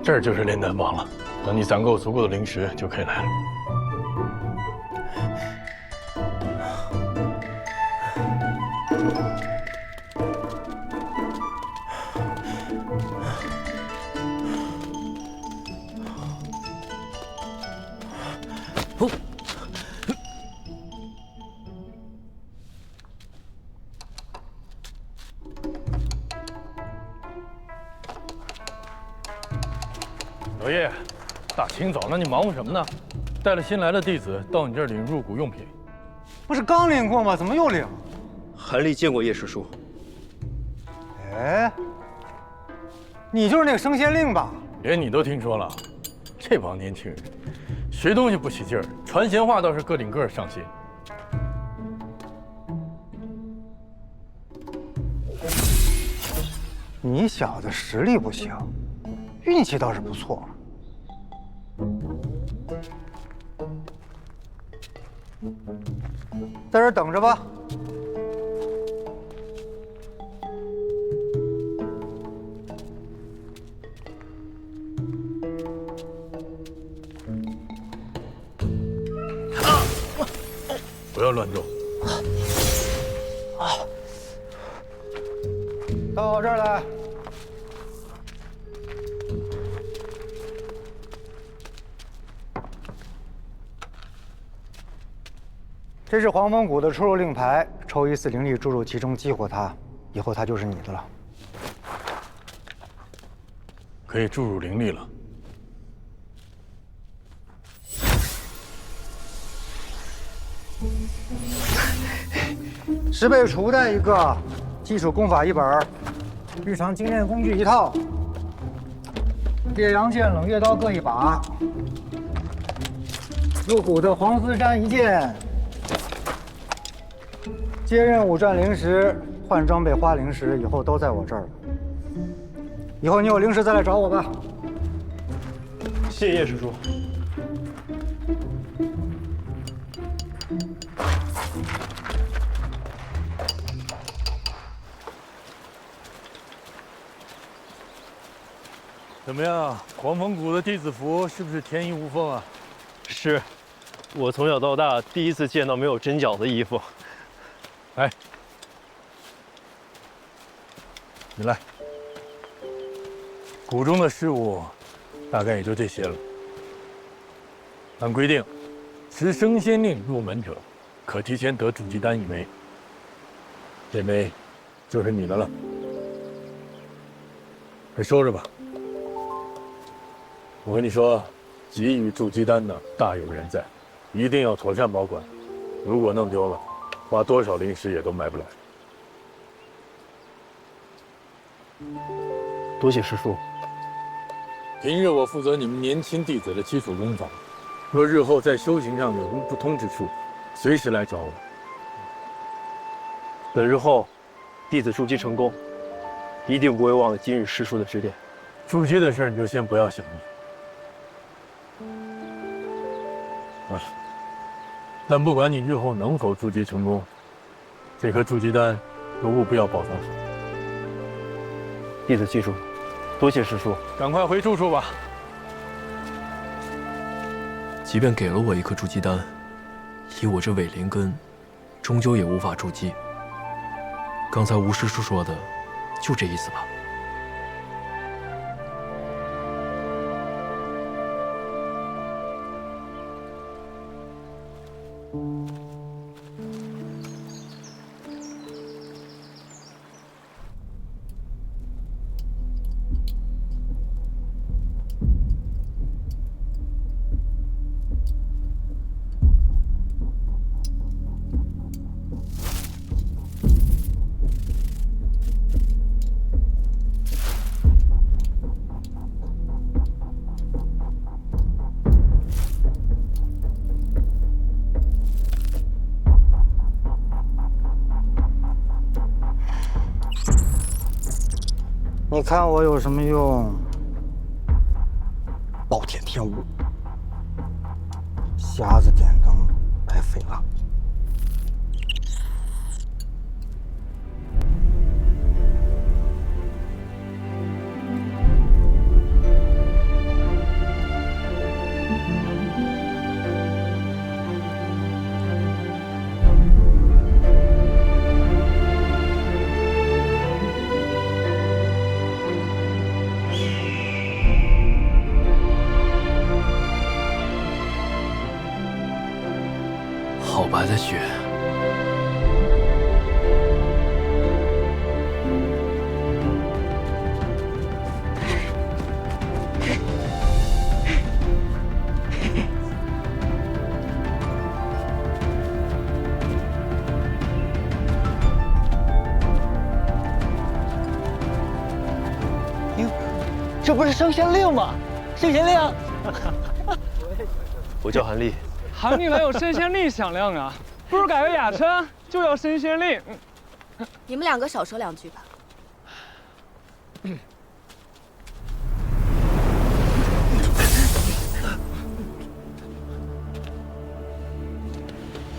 这儿就是炼丹房了，等你攒够足够的灵石，就可以来了。老叶，大清早的你忙活什么呢？带了新来的弟子到你这儿领入谷用品。不是刚领过吗？怎么又领？韩立见过叶师叔。哎，你就是那个升仙令吧？连你都听说了？这帮年轻人，学东西不起劲儿，传闲话倒是个顶个上心。你小子实力不行，运气倒是不错。在这儿等着吧。不要乱动。到我这儿来。这是黄风谷的出入令牌，抽一丝灵力注入其中，激活它，以后它就是你的了。可以注入灵力了。10倍储物袋1个，基础功法1本，日常精炼工具1套，烈阳剑、冷月刀各1把，入谷的黄丝毡1件。接任务赚灵石，换装备花灵石，以后都在我这儿了。以后你有灵石再来找我吧。谢谢叶师叔。怎么样，黄风谷的弟子服是不是天衣无缝啊？是，我从小到大第一次见到没有针脚的衣服。来，你来。谷中的事务大概也就这些了。按规定，持升仙令入门者，可提前得筑基丹1枚。这枚就是你的了。快收着吧。我跟你说，给予筑基丹的大有人在，一定要妥善保管。如果弄丢了，花多少灵石也都买不来。多谢师叔。平日我负责你们年轻弟子的基础功法，若日后在修行上有什么不通之处，随时来找我。本日后弟子筑基成功，一定不会忘了今日师叔的指点。筑基的事你就先不要想了。但不管你日后能否筑基成功，这颗筑基丹都务必要保存好。弟子记住了，多谢师叔。赶快回住处吧。即便给了我一颗筑基丹，以我这伪灵根，终究也无法筑基。刚才吴师叔说的，就这意思吧？你看我有什么用？暴殄天物，瞎子点灯，白费了。好白的雪。哟，这不是升仙令吗？升仙令。我叫韩立。韩立哪有升仙令响亮啊？不如改个雅称，就叫升仙令。你们两个少说两句吧。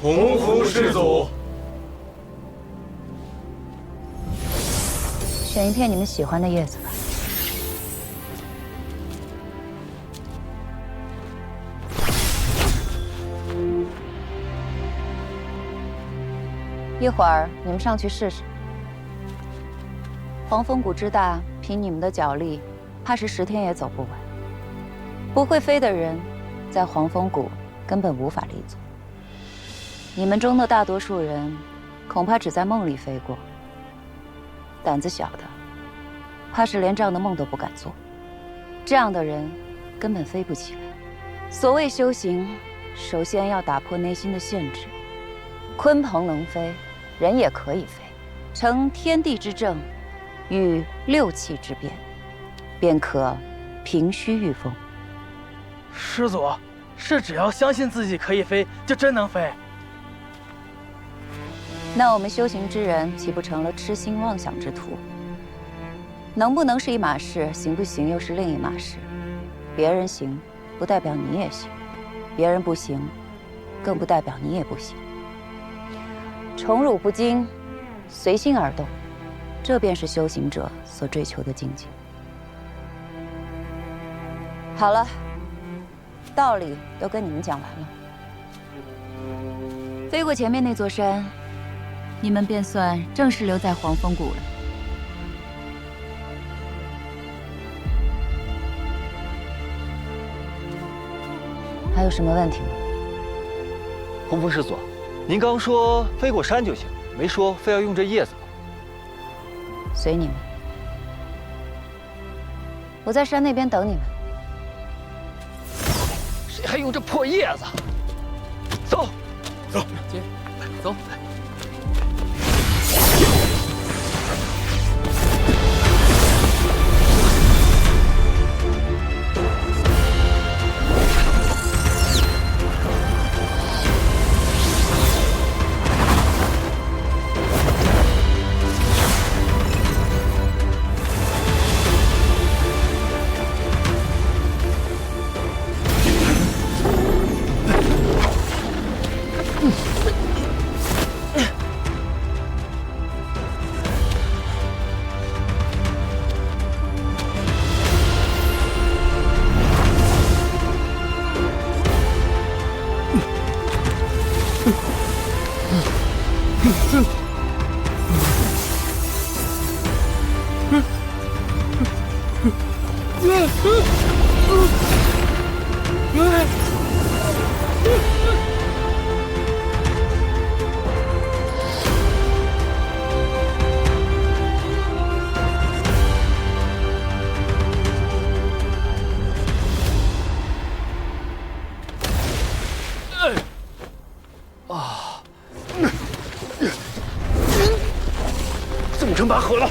洪福师祖。选一片你们喜欢的叶子吧。一会儿你们上去试试。黄风谷之大，凭你们的脚力，怕是10天也走不完。不会飞的人，在黄风谷根本无法立足。你们中的大多数人，恐怕只在梦里飞过。胆子小的，怕是连这样的梦都不敢做。这样的人，根本飞不起来。所谓修行，首先要打破内心的限制。鲲鹏能飞，人也可以飞，成天地之正，与6气之变，便可平虚御风。师祖，是只要相信自己可以飞，就真能飞？那我们修行之人，岂不成了痴心妄想之徒？能不能是一码事，行不行又是另一码事。别人行，不代表你也行；别人不行，更不代表你也不行。宠辱不惊，随心而动，这便是修行者所追求的境界。好了，道理都跟你们讲完了。飞过前面那座山，你们便算正式留在黄风谷了。还有什么问题吗？洪峰师祖，您刚说飞过山就行，没说非要用这叶子吧？随你们，我在山那边等你们。谁还用这破叶子？走，走，接，走。纵成拔河了！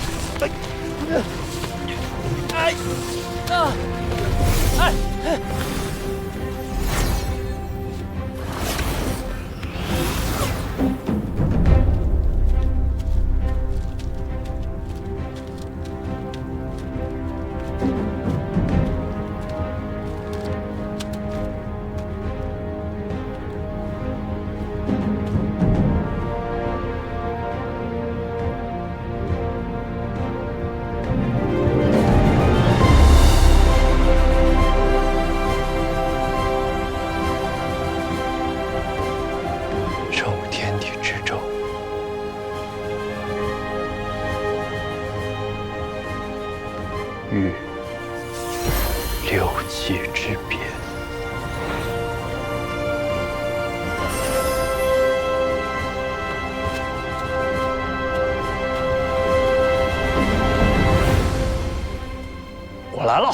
遇六气之变。我来了。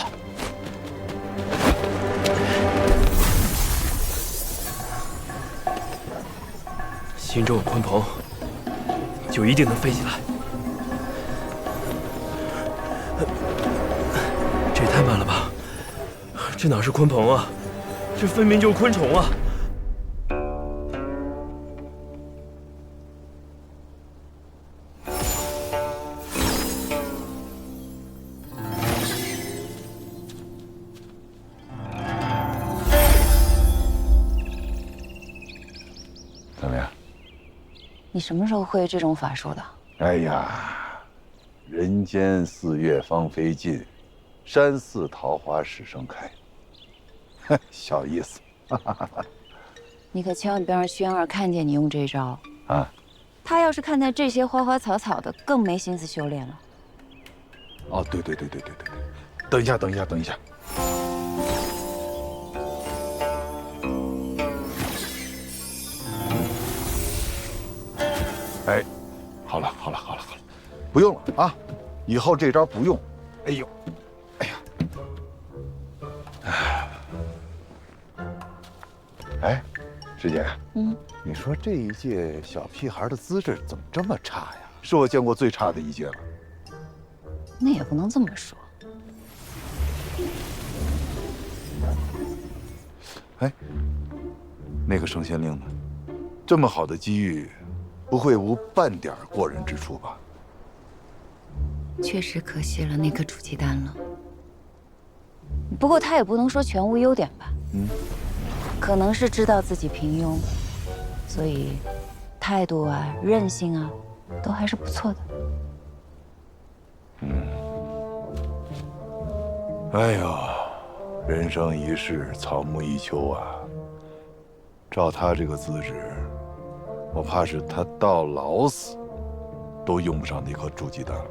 心中有鲲鹏，就一定能飞起来。这也太慢了吧！这哪是鲲鹏啊，这分明就是昆虫啊！怎么样？ 你什么时候会这种法术的？哎呀，人间四月芳菲尽，山寺桃花始盛开。小意思。你可千万别让轩儿看见你用这招啊！他要是看见这些花花草草的，更没心思修炼了。哦，对，等一下。哎，好了，不用了啊！以后这招不用。哎呀，哎，师姐，你说这一届小屁孩的资质怎么这么差呀？是我见过最差的一届了。那也不能这么说。哎，那个圣仙令呢？这么好的机遇。 不会无半点过人之处吧？确实可惜了那颗煮鸡蛋了。不过他也不能说全无优点吧？可能是知道自己平庸，所以态度啊、韧性啊，都还是不错的。哎呦，人生一世，草木一秋啊！照他这个资质。 我怕是他到老死，都用不上那颗煮鸡蛋了。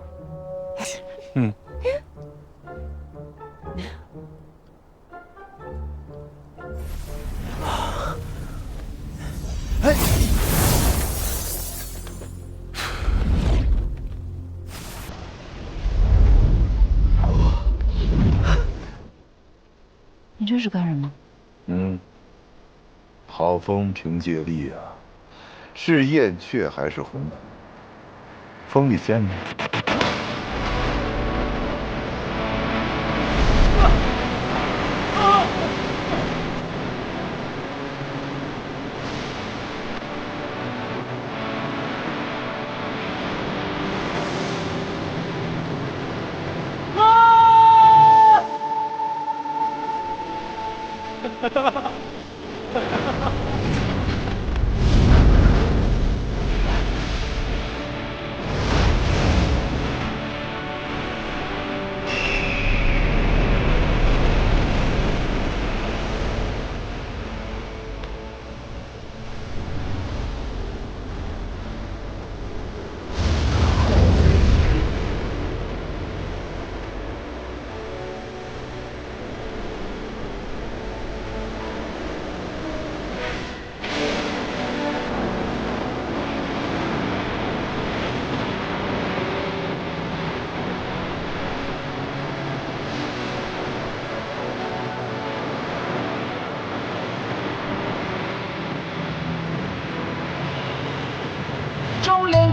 哎，你这是干什么？好风凭借力啊！ 是燕雀还是鸿鹄？风里仙呢？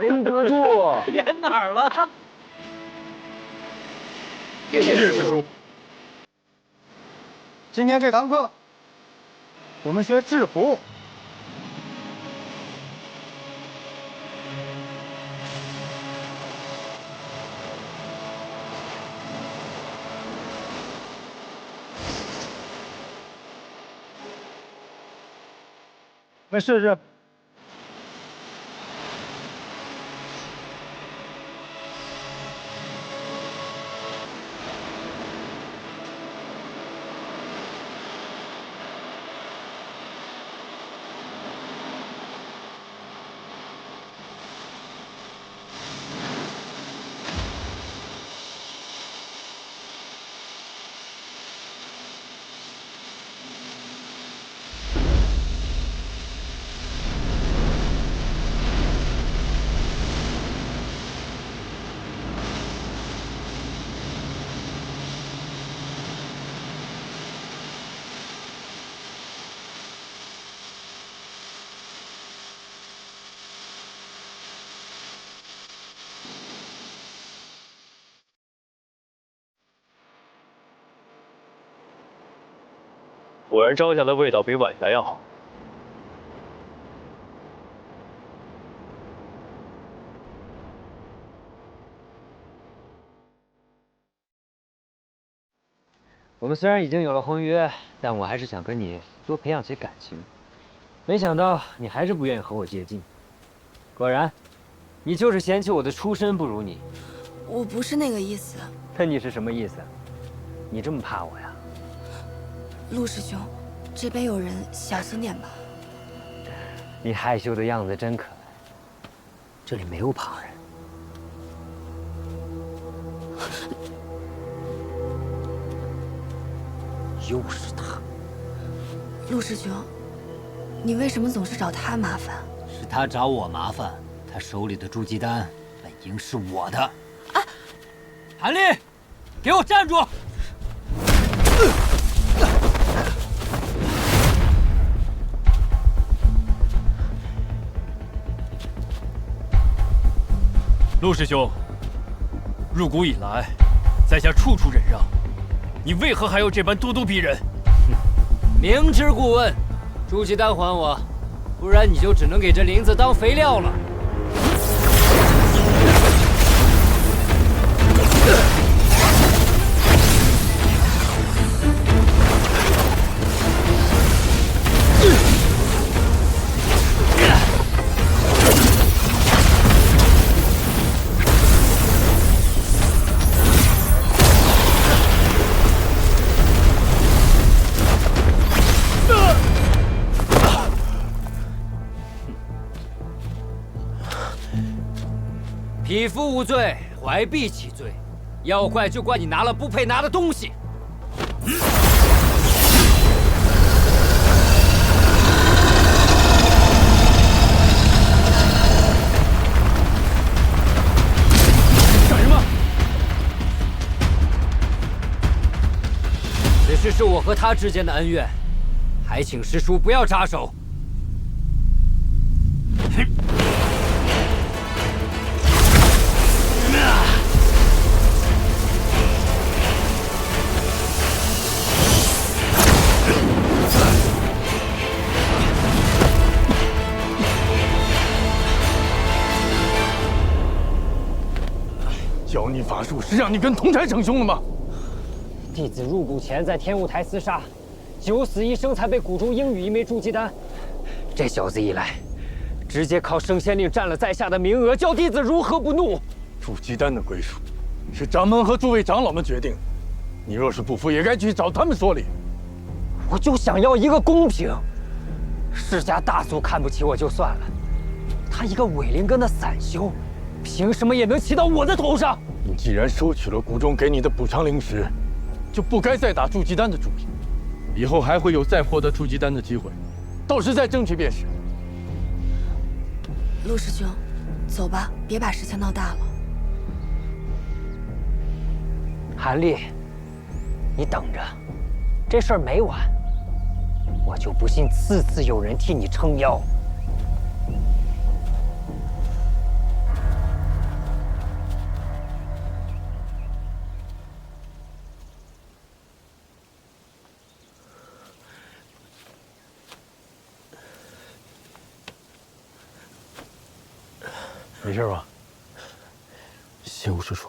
林得住，连哪儿了？谢谢师叔。今天这堂课，我们学制服。我们试试。果然招下的味道比晚霞要好。我们虽然已经有了婚约，但我还是想跟你多培养些感情。没想到你还是不愿意和我接近。果然，你就是嫌弃我的出身不如你。我不是那个意思。那你是什么意思？你这么怕我呀？陆师兄，这边有人，小心点吧。你害羞的样子真可爱。这里没有旁人。又是他。陆师兄，你为什么总是找他麻烦？是他找我麻烦，他手里的筑基丹本应是我的。啊！韩立，给我站住！陆师兄，入谷以来，在下处处忍让，你为何还要这般咄咄逼人？明知故问，筑基丹还我，不然你就只能给这林子当肥料了。匹夫无罪，怀璧其罪。要怪就怪你拿了不配拿的东西。干什么？此事是我和他之间的恩怨，还请师叔不要插手。教你法术是让你跟同差逞凶的吗？弟子入谷前在天雾台厮杀，九死一生才被谷中应予一枚筑基丹。这小子一来，直接靠升仙令占了在下的名额，叫弟子如何不怒？筑基丹的归属是掌门和诸位长老们决定的，你若是不服，也该去找他们说理。我就想要一个公平。世家大族看不起我就算了，他一个伪灵根的散修，凭什么也能骑到我的头上？你既然收取了谷中给你的补偿灵石，就不该再打筑基丹的主意。以后还会有再获得筑基丹的机会，到时再争取便是。陆师兄，走吧，别把事情闹大了。韩立，你等着，这事儿没完，我就不信次次有人替你撑腰。没事吧？谢吴师叔。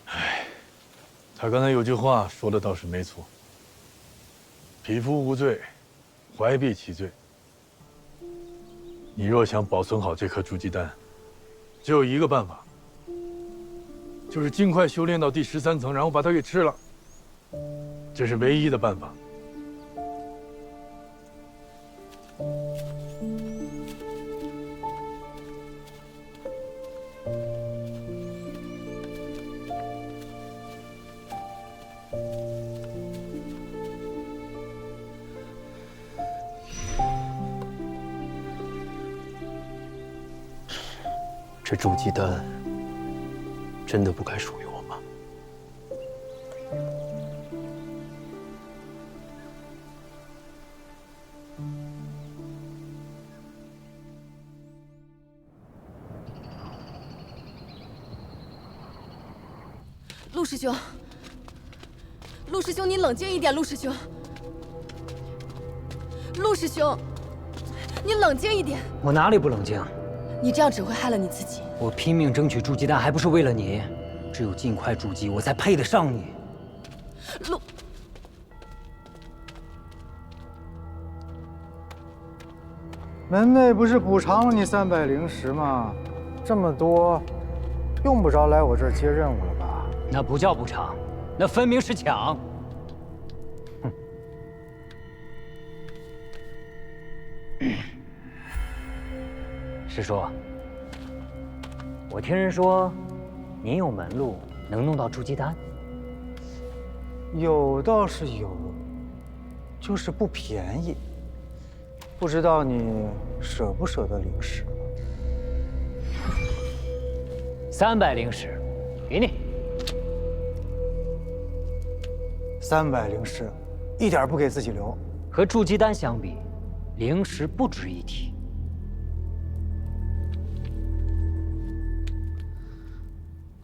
哎，他刚才有句话说的倒是没错。匹夫无罪，怀璧其罪。你若想保存好这颗筑基丹，只有一个办法，就是尽快修炼到第13层，然后把它给吃了。这是唯一的办法。这筑基丹真的不该属于我吗？陆师兄，陆师兄，你冷静一点，陆师兄，陆师兄，你冷静一点。我哪里不冷静？你这样只会害了你自己。我拼命争取筑基丹，还不是为了你？只有尽快筑基，我才配得上你。陆，门妹不是补偿了你300灵石吗？这么多，用不着来我这儿接任务了吧？那不叫补偿，那分明是抢。哼。师叔，我听人说，您有门路能弄到筑基丹。有倒是有，就是不便宜。不知道你舍不舍得灵石？300灵石，给你。300灵石，一点不给自己留。和筑基丹相比，灵石不值一提。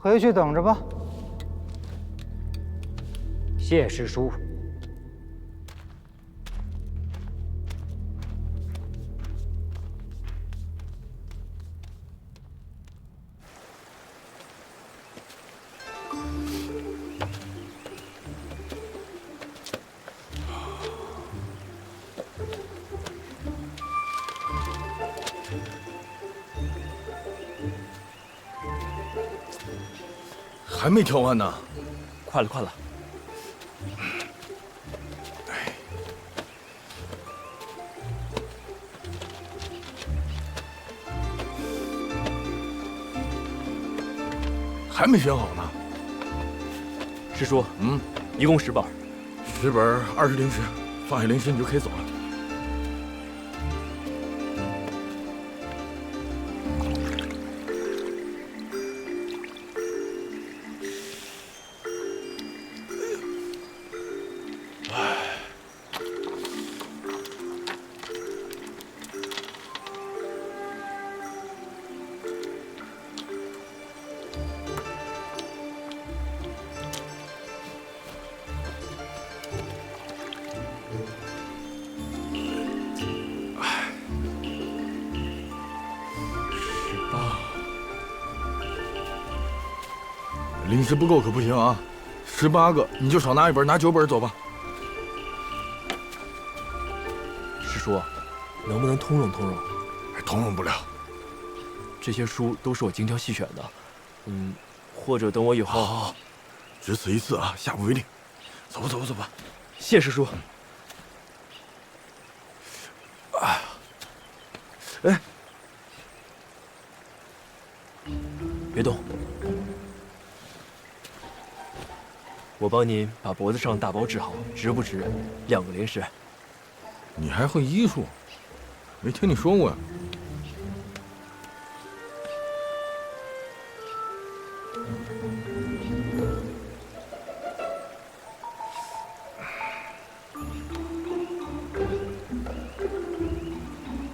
回去等着吧。谢师叔。还没调完呢，快了，快了。还没选好呢。师叔，一共10本，10本20灵石，放下灵石你就可以走了。灵石不够可不行啊！18个，你就少拿1本，拿9本走吧。师叔，能不能通融通融？通融不了。这些书都是我精挑细选的，或者等我以后……好，只此一次啊，下不为例。走吧，走吧，走吧。谢师叔。哎，别动。我帮您把脖子上的大包治好，值不值？2个灵石。你还会医术？没听你说过呀。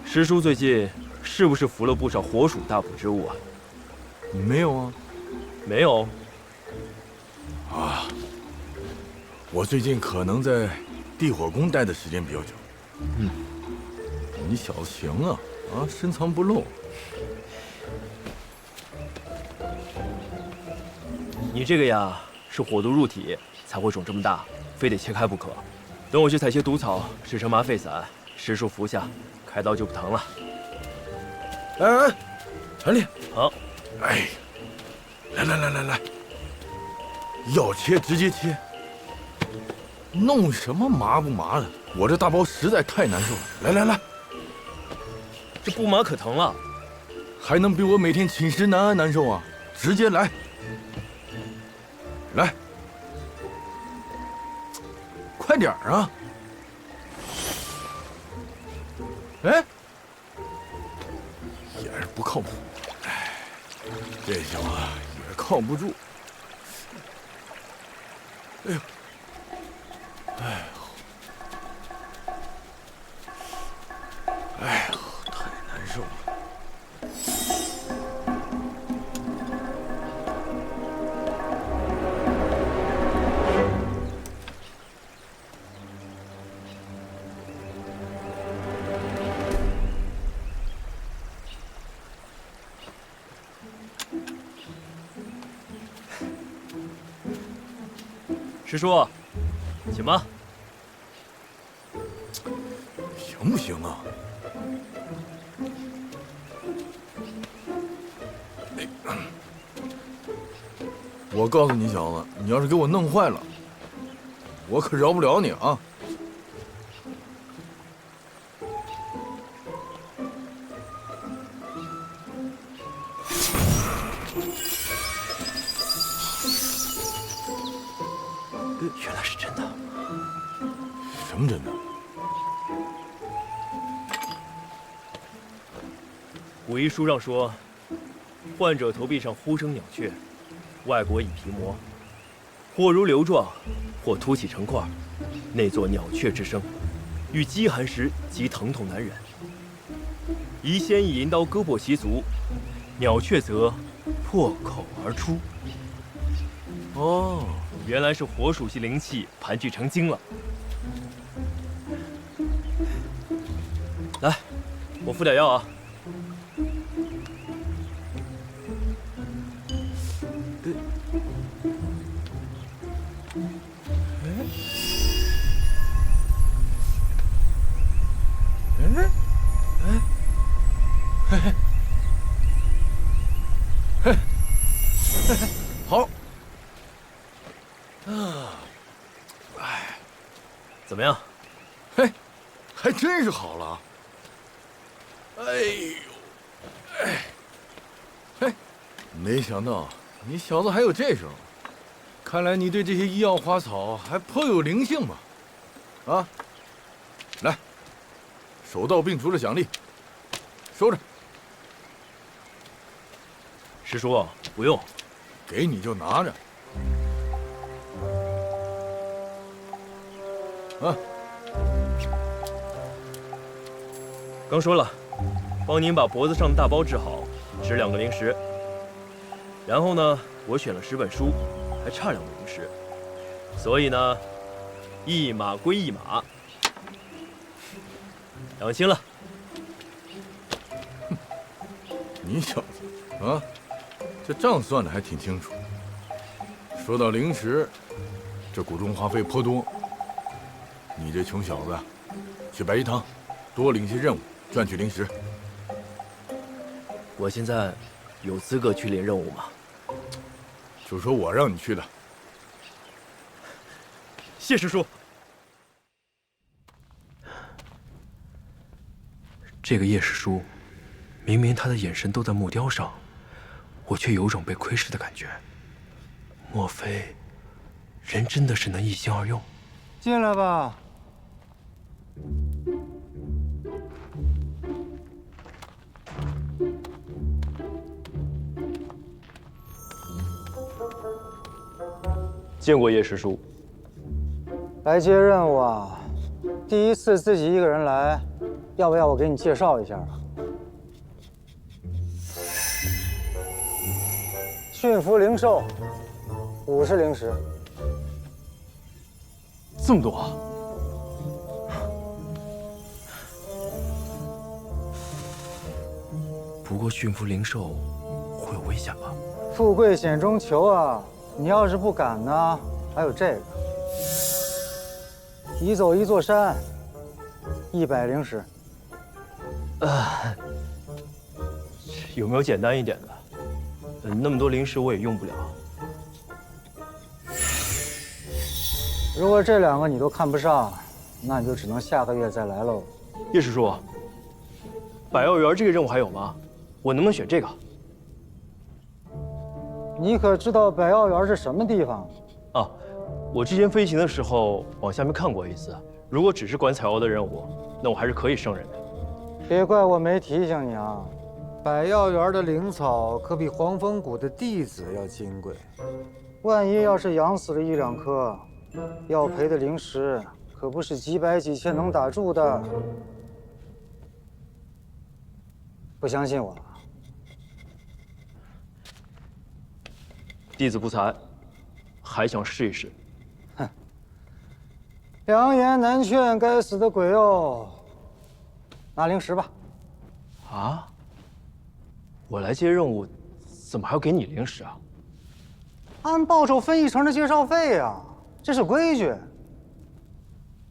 师叔最近是不是服了不少火属大补之物啊？没有啊。没有。啊。我最近可能在地火宫待的时间比较久。你小子行啊，深藏不露。你这个呀，是火毒入体才会肿这么大，非得切开不可。等我去采些毒草，制成麻沸散，10数服下，开刀就不疼了。哎，陈丽，好。哎，来，要切直接切，弄什么麻不麻的？我这大包实在太难受了。来，这不麻可疼了，还能比我每天寝食难安难受啊？直接来，快点啊！哎，也是不靠谱。哎，这小子也靠不住。哎呦，太难受了。师叔，请吧。行不行啊？我告诉你小子，你要是给我弄坏了，我可饶不了你啊！原来是真的。什么真的？古医书上说，患者头壁上忽生鸟雀，外裹以皮膜，或如瘤状，或凸起成块，内作鸟雀之声，遇饥寒时即疼痛难忍。宜先以银刀割破其足，鸟雀则破口而出。哦，原来是火属性灵气盘踞成精了。来，我敷点药啊。好。怎么样？嘿，还真是好了。哎呦，嘿，没想到你小子还有这手，看来你对这些医药花草还颇有灵性嘛。啊，来，手到病除的奖励，收着。师叔，不用，给你就拿着。啊，刚说了，帮您把脖子上的大包治好，值2个灵石。然后呢，我选了10本书，还差2个灵石，所以呢，一码归一码，两清了。你小子啊，这账算的还挺清楚。说到灵石，这谷中花费颇多。你这穷小子，去白衣堂多领些任务，赚取灵石。我现在有资格去领任务吗？就说我让你去的。谢师叔。这个叶师叔，明明他的眼神都在木雕上，我却有种被窥视的感觉。莫非，人真的是能一心二用？进来吧。见过叶师叔。来接任务啊？第一次自己一个人来，要不要我给你介绍一下啊？驯服灵兽，50灵石。这么多啊？不过驯服灵兽会有危险吧？富贵险中求啊！你要是不敢呢，还有这个，移走一座山，100灵石。有没有简单一点的？那么多灵石我也用不了。如果这2个你都看不上，那你就只能下个月再来喽。叶师叔，百药园这个任务还有吗？我能不能选这个？你可知道百药园是什么地方？啊，我之前飞行的时候往下面看过一次。如果只是管采药的任务，那我还是可以胜任的。别怪我没提醒你啊！百药园的灵草可比黄风谷的弟子要金贵，万一要是养死了1、2颗，要赔的灵石可不是几百几千能打住的。不相信我？弟子不才，还想试一试。哼，良言难劝，该死的鬼哦！拿灵石吧。啊？我来接任务，怎么还要给你灵石啊？按报酬分1成的介绍费呀，这是规矩。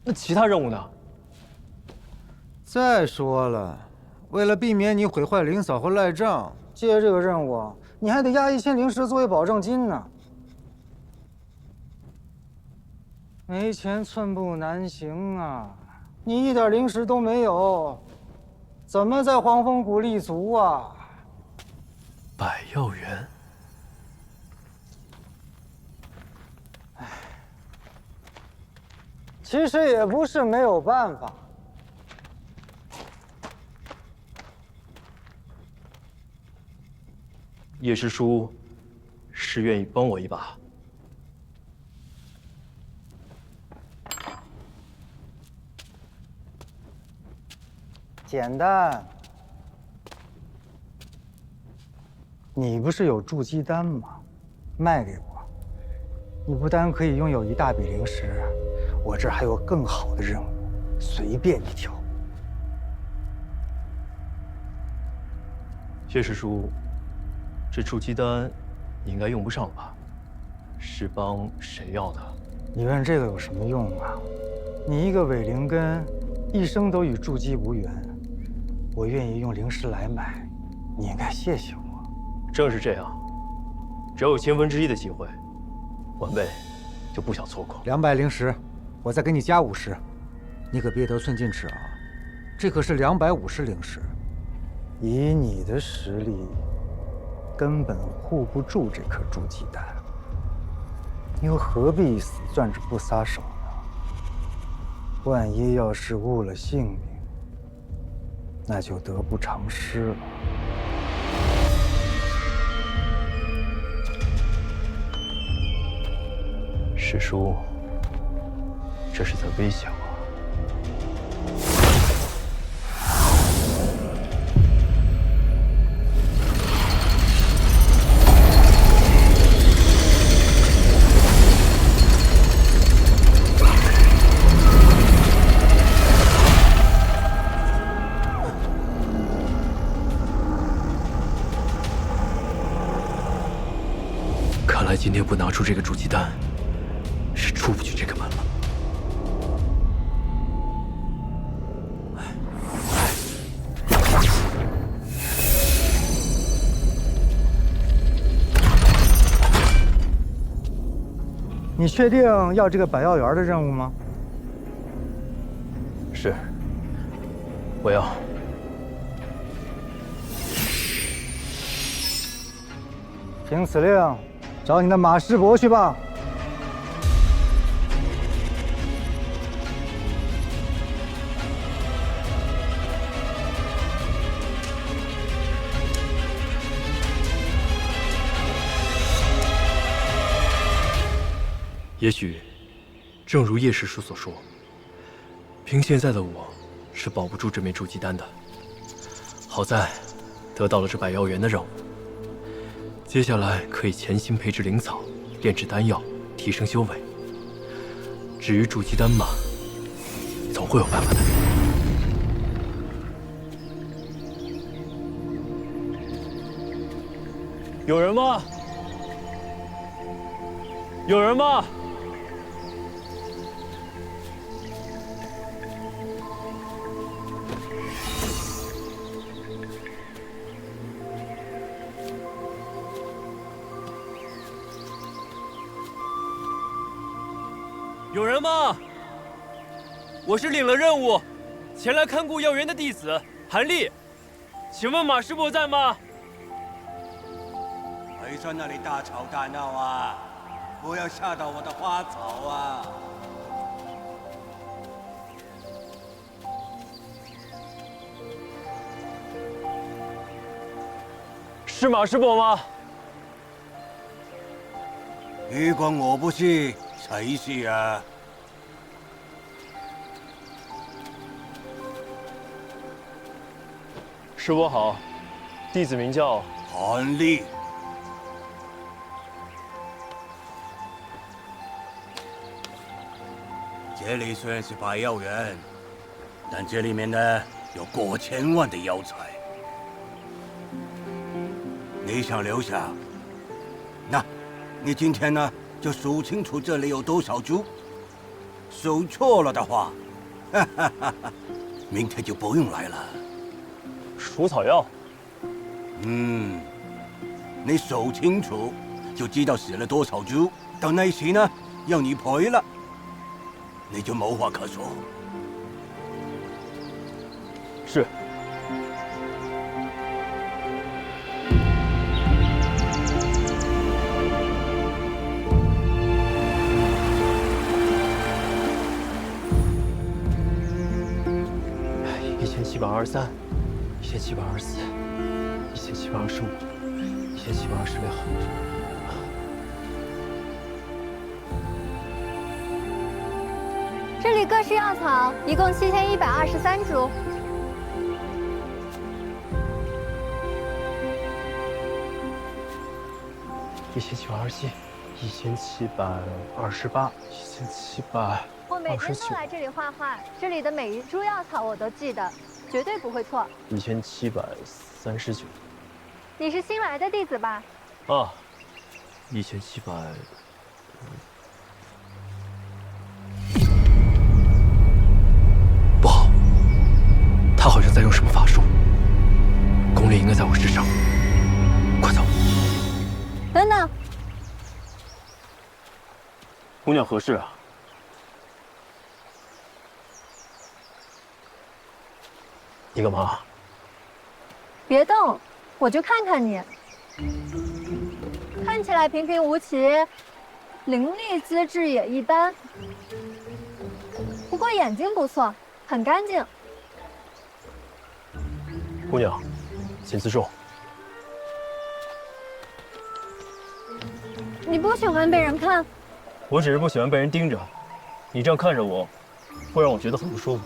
那其他任务呢？再说了，为了避免你毁坏灵草和赖账，接这个任务你还得押1000灵石作为保证金呢。没钱寸步难行啊！你一点灵石都没有，怎么在黄风谷立足啊？百药园。其实也不是没有办法。叶师叔是愿意帮我一把？简单。你不是有筑基丹吗？卖给我，你不单可以拥有一大笔灵石，我这儿还有更好的任务，随便你挑。叶师叔，这筑基丹你应该用不上吧？是帮谁要的？你问这个有什么用啊？你一个伪灵根，一生都与筑基无缘，我愿意用灵石来买，你应该谢谢我。正是这样，只要有1/1000的机会，晚辈就不想错过。200灵石，我再给你加50，你可别得寸进尺啊！这可是250灵石，以你的实力，根本护不住这颗筑基丹，你又何必死攥着不撒手呢？万一要是误了性命，那就得不偿失了。师叔，这是在威胁我。看来今天不拿出这个筑基丹，是出不去这个门了。你确定要这个百药园的任务吗？是，我要。听此令，找你的马师伯去吧。也许，正如叶师叔所说，凭现在的我，是保不住这枚筑基丹的。好在，得到了这百药园的任务，接下来可以潜心培植灵草，炼制丹药，提升修为。至于筑基丹嘛，总会有办法的。有人吗？有人吗？有人吗？我是领了任务，前来看顾药园的弟子韩立，请问马师伯在吗？别在那里大吵大闹啊！不要吓到我的花草啊！是马师伯吗？如果我不是，谁是啊？师伯好，弟子名叫韩立。这里虽然是百药园，但这里面呢有过千万的药材。你想留下？那，你今天呢就数清楚这里有多少株。数错了的话，哈哈哈哈，明天就不用来了。除草药。你数清楚，就知道死了多少株。到那时呢，要你赔了，你就无话可说。是。1723、1724、1725、1726。这里各式药草一共7123株。1727、1728、1729。我每天都来这里画画，这里的每一株药草我都记得，绝对不会错。1739。你是新来的弟子吧？啊，1700。不好，他好像在用什么法术，功力应该在我身上。快走！等等，姑娘何事啊？你干嘛？别动，我就看看你。看起来平平无奇，灵力资质也一般，不过眼睛不错，很干净。姑娘，请自重。你不喜欢被人看？我只是不喜欢被人盯着，你这样看着我，会让我觉得很不舒服。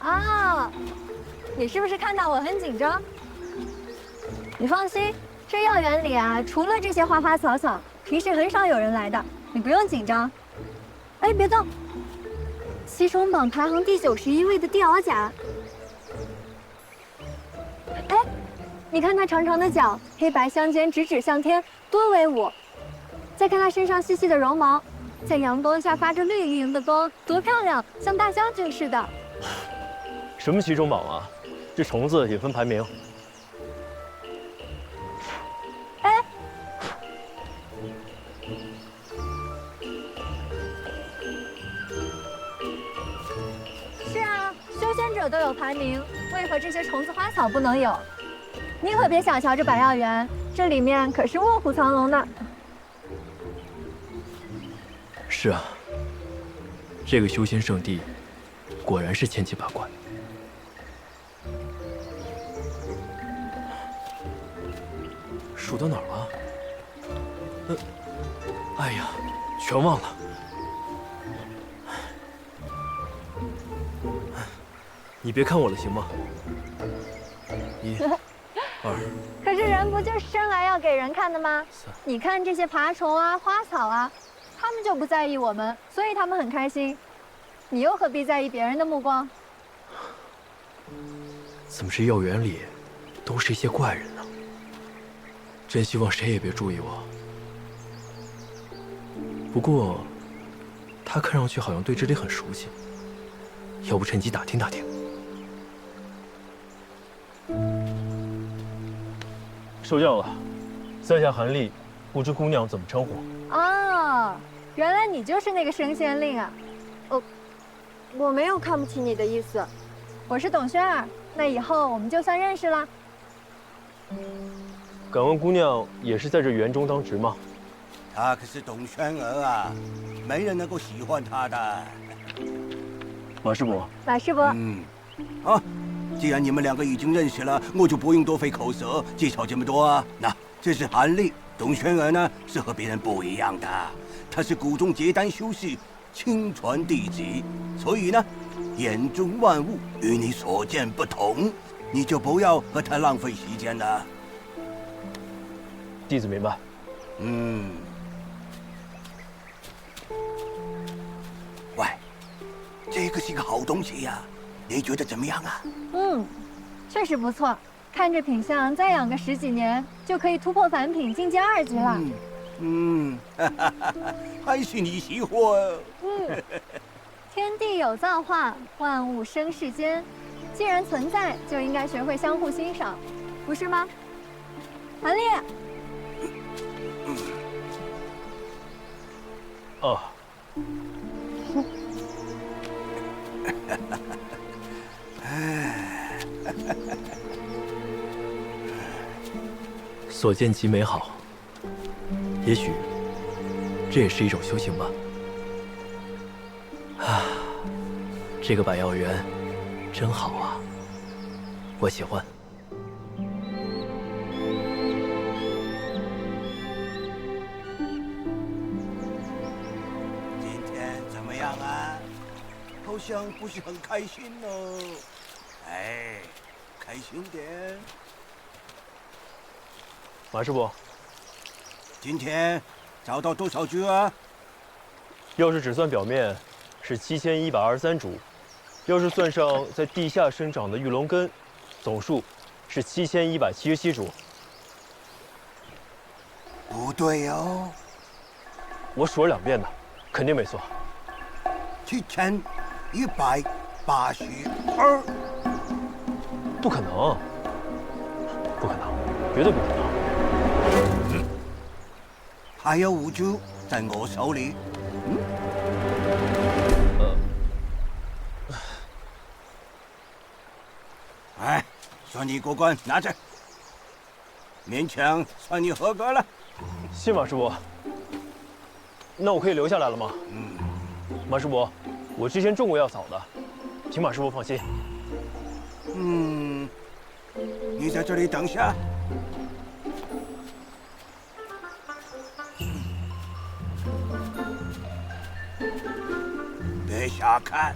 啊，你是不是看到我很紧张？你放心，这药园里啊，除了这些花花草草，平时很少有人来的，你不用紧张。哎，别动！西虫榜排行第91位的地鳌甲。哎，你看它长长的脚，黑白相间，直指向天，多威武！再看它身上细细的绒毛，在阳光下发着绿莹莹的光，多漂亮，像大将军似的。什么西虫榜啊？这虫子也分排名。哎，是啊，修仙者都有排名，为何这些虫子花草不能有？你可别小瞧这百药园，这里面可是卧虎藏龙呢。是啊，这个修仙圣地果然是千奇百怪。数到哪儿了？哎呀，全忘了。你别看我了，行吗？1、2。可是人不就是生来要给人看的吗？你看这些爬虫啊、花草啊，他们就不在意我们，所以他们很开心。你又何必在意别人的目光？怎么这药园里都是一些怪人呢？真希望谁也别注意我。不过，他看上去好像对这里很熟悉，要不趁机打听打听。受教了，在下韩立，不知姑娘怎么称呼？哦，原来你就是那个升仙令啊！我没有看不起你的意思，我是董轩儿，那以后我们就算认识了。敢问姑娘也是在这园中当值吗？她可是董轩儿啊，没人能够喜欢她的。马师伯，马师伯，好，既然你们两个已经认识了，我就不用多费口舌介绍这么多啊。那这是韩立，董轩儿呢是和别人不一样的，他是谷中结丹修士亲传弟子，所以呢，眼中万物与你所见不同，你就不要和他浪费时间了。弟子明白。喂，这个是个好东西呀，你觉得怎么样啊？确实不错，看这品相，再养个10几年就可以突破凡品，进阶2级了。还是你喜欢。天地有造化，万物生世间，既然存在，就应该学会相互欣赏，不是吗？韩立。哦。所见极美好，也许这也是一种修行吧。啊，这个百药园真好啊，我喜欢。今天怎么样啊？好像不是很开心哦。哎，开心点。马师伯，今天找到多少株啊？要是只算表面，是7123株；要是算上在地下生长的玉龙根，总数是7177株。不对哦，我数了2遍的，肯定没错。7182。不可能，不可能，绝对不可能。还有5株在我手里。哎，算你过关，拿着。勉强算你合格了。谢马师伯。那我可以留下来了吗？马师伯，我之前种过药草的，请马师伯放心。你在这里等下。别瞎看。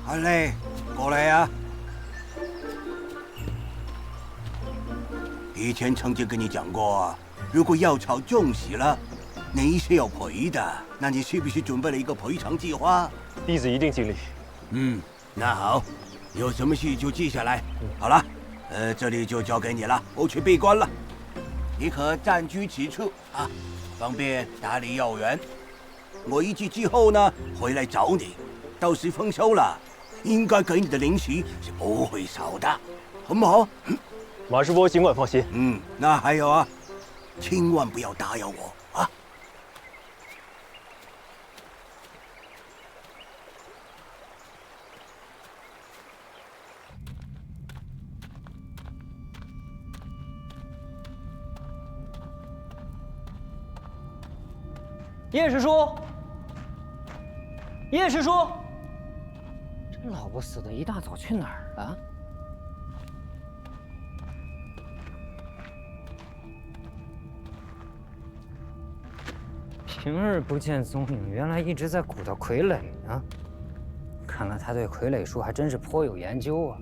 韩磊，过来呀！以前曾经跟你讲过，如果药草种死了，你是要赔的。那你是不是准备了一个赔偿计划？弟子一定尽力。那好，有什么事就记下来。好了，这里就交给你了，我去闭关了。你可暂居此处啊，方便打理药园。我1季之后呢，回来找你。到时丰收了，应该给你的零食是不会少的，好不好？马师伯尽管放心。那还有啊，千万不要打扰我啊！叶师叔，叶师叔，这老不死的一大早去哪儿了？平日不见踪影，原来一直在鼓捣傀儡呢。看来他对傀儡术还真是颇有研究啊。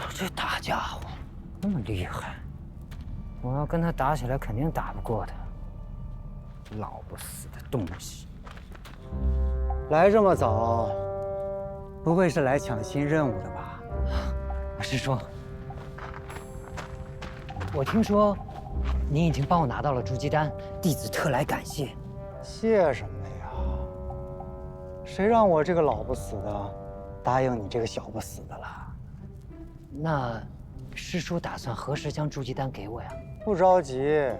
这大家伙那么厉害，我要跟他打起来，肯定打不过他。老不死的东西！来这么早，不会是来抢新任务的吧？师叔，我听说您已经帮我拿到了筑基丹，弟子特来感谢。谢什么呀？谁让我这个老不死的答应你这个小不死的了？那师叔打算何时将筑基丹给我呀？不着急，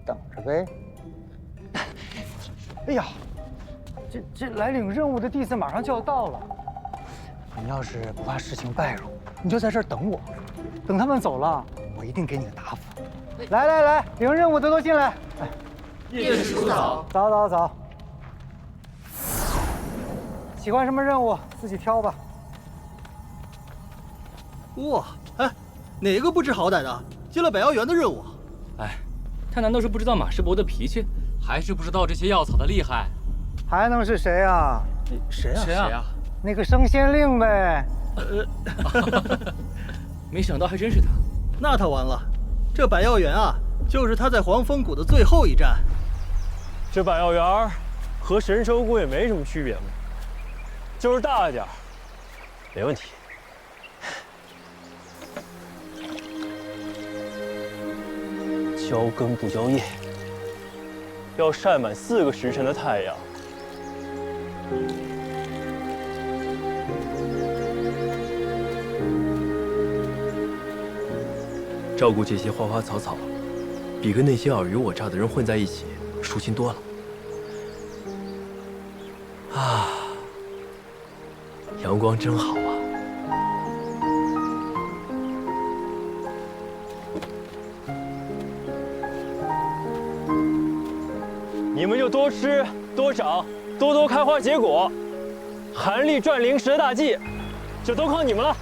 等着呗。哎呀，这来领任务的弟子马上就要到了。你要是不怕事情败露，你就在这儿等我，等他们走了，我一定给你个答复。来，领任务的都进来。哎，叶师叔早。早。喜欢什么任务自己挑吧。哇，哎，哪个不知好歹的接了百药园的任务？哎，他难道是不知道马师伯的脾气，还是不知道这些药草的厉害？还能是谁啊？谁啊？那个升仙令呗。没想到还真是他。那他完了，这百药园啊，就是他在黄风谷的最后一站。这百药园和神收谷也没什么区别嘛，就是大一点，没问题。浇根不浇叶，要晒满4个时辰的太阳。照顾这些花花草草，比跟那些尔虞我诈的人混在一起舒心多了。啊，阳光真好啊！你们就多吃多长，多多开花结果，寒力转灵蛇大计，就都靠你们了。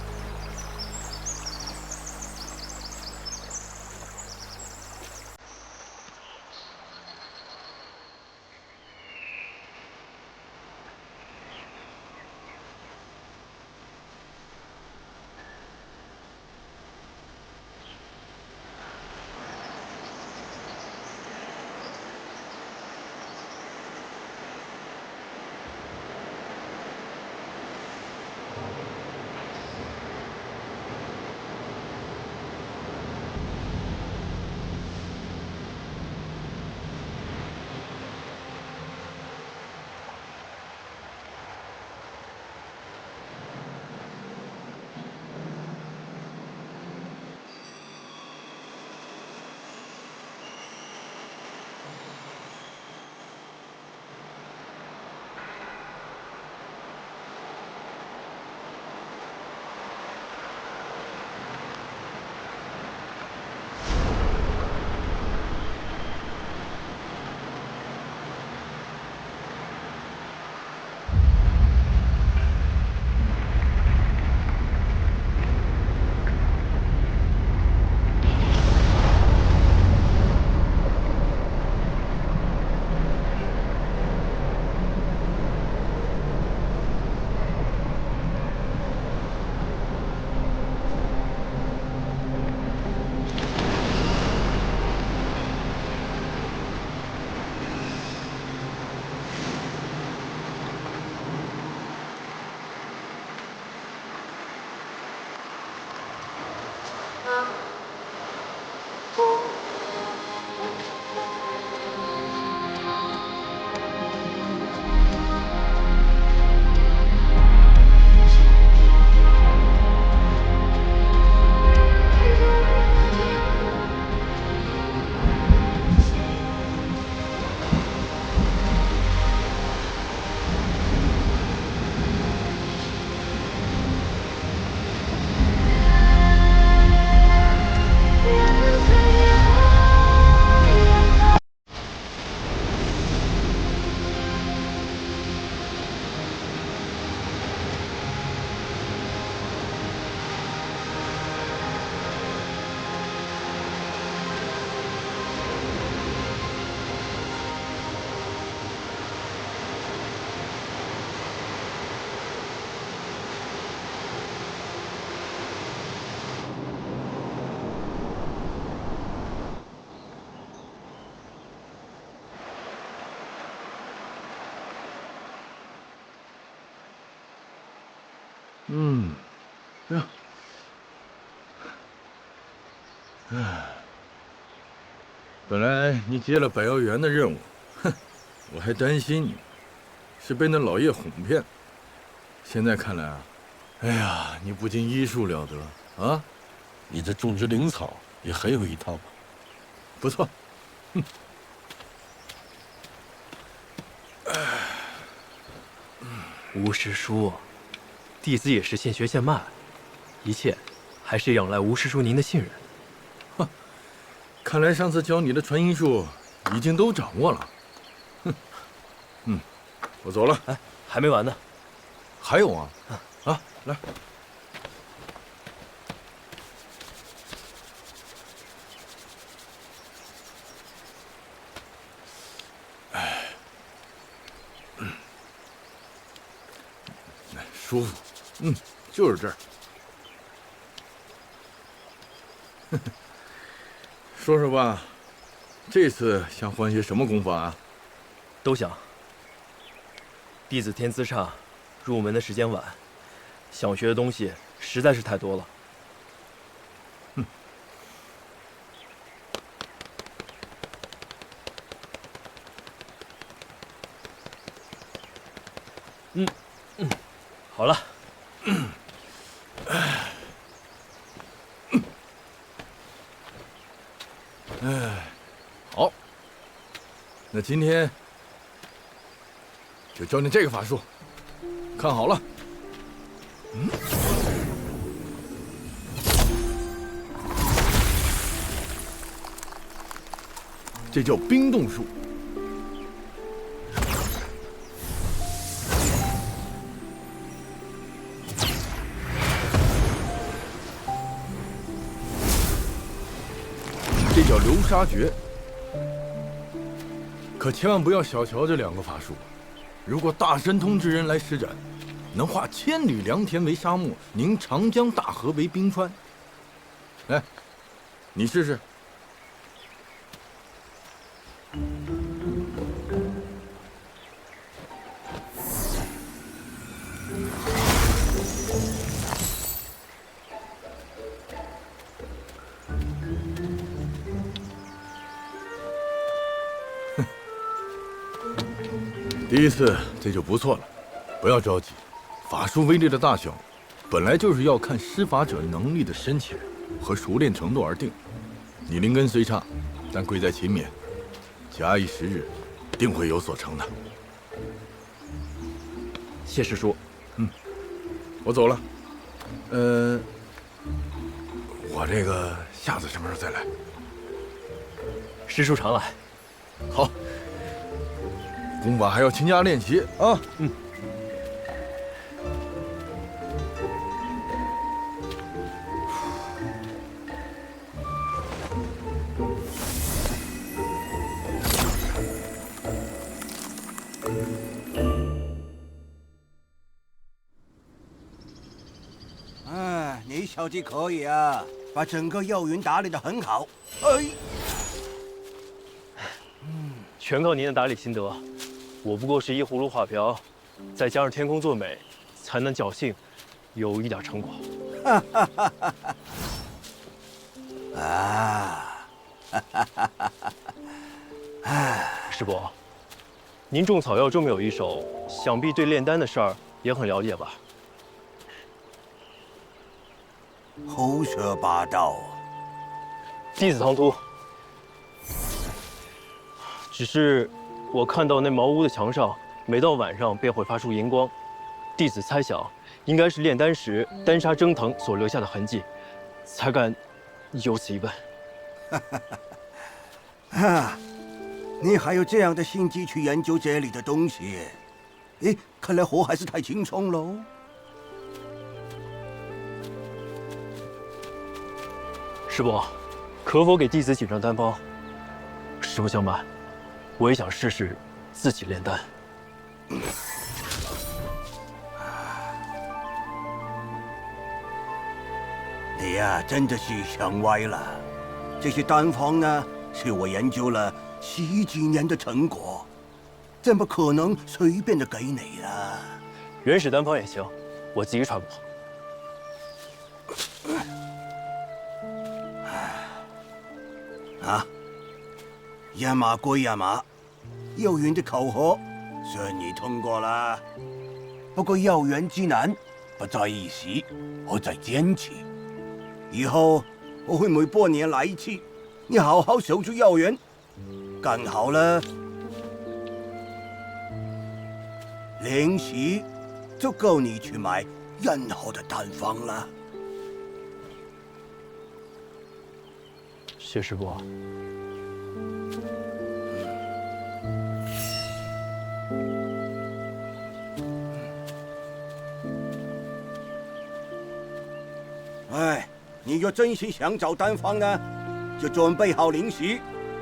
嗯，呀，哎，本来你接了百药园的任务，哼，我还担心你是被那老叶哄骗。现在看来啊，哎呀，你不仅医术了得啊，你这种植灵草也很有一套，不错。哼。吴师叔，弟子也是现学现卖，一切还是仰赖吴师叔您的信任。哼，看来上次教你的传音术已经都掌握了。哼，我走了。哎，还没完呢，还有啊，啊，来。舒服，就是这儿。说说吧，这次想换些什么功法啊？都想。弟子天资差，入门的时间晚，想学的东西实在是太多了。好了。好，那今天就教你这个法术，看好了。这叫冰冻术。这叫流沙诀，可千万不要小瞧这两个法术。如果大神通之人来施展，能化千里良田为沙漠，凝长江大河为冰川。来，你试试。第一次这就不错了，不要着急。法术威力的大小，本来就是要看施法者能力的深浅和熟练程度而定。你灵根虽差，但贵在勤勉，假以时日，定会有所成的。谢师叔。我走了。我这个下次什么时候再来？师叔常来。好。功法还要勤加练习啊！你小子可以啊，把整个药园打理得很好。哎，全靠您的打理心得。我不过是一葫芦画瓢，再加上天空作美，才能侥幸有一点成果。师伯，您种草药这么有一手，想必对炼丹的事儿也很了解吧？胡说八道！弟子唐突。只是我看到那茅屋的墙上，每到晚上便会发出荧光。弟子猜想，应该是炼丹时丹砂蒸腾所留下的痕迹，才敢有此一问。你还有这样的心机去研究这里的东西？哎，看来火还是太轻松喽。师伯，可否给弟子几张丹方？实不相瞒，我也想试试自己炼丹。你呀，真的是想歪了。这些丹方呢，是我研究了10几年的成果，怎么可能随便的给你呢？原始丹方也行，我自己揣摩。啊，亚马归亚马，药园的考核顺利通过了。不过药园之难不在一时，而在坚持。以后我会每半年来一次，你好好守住药园，干好了，零食就够你去买任何的单方了。谢师伯。哎，你若真心想找单方呢，就准备好零食，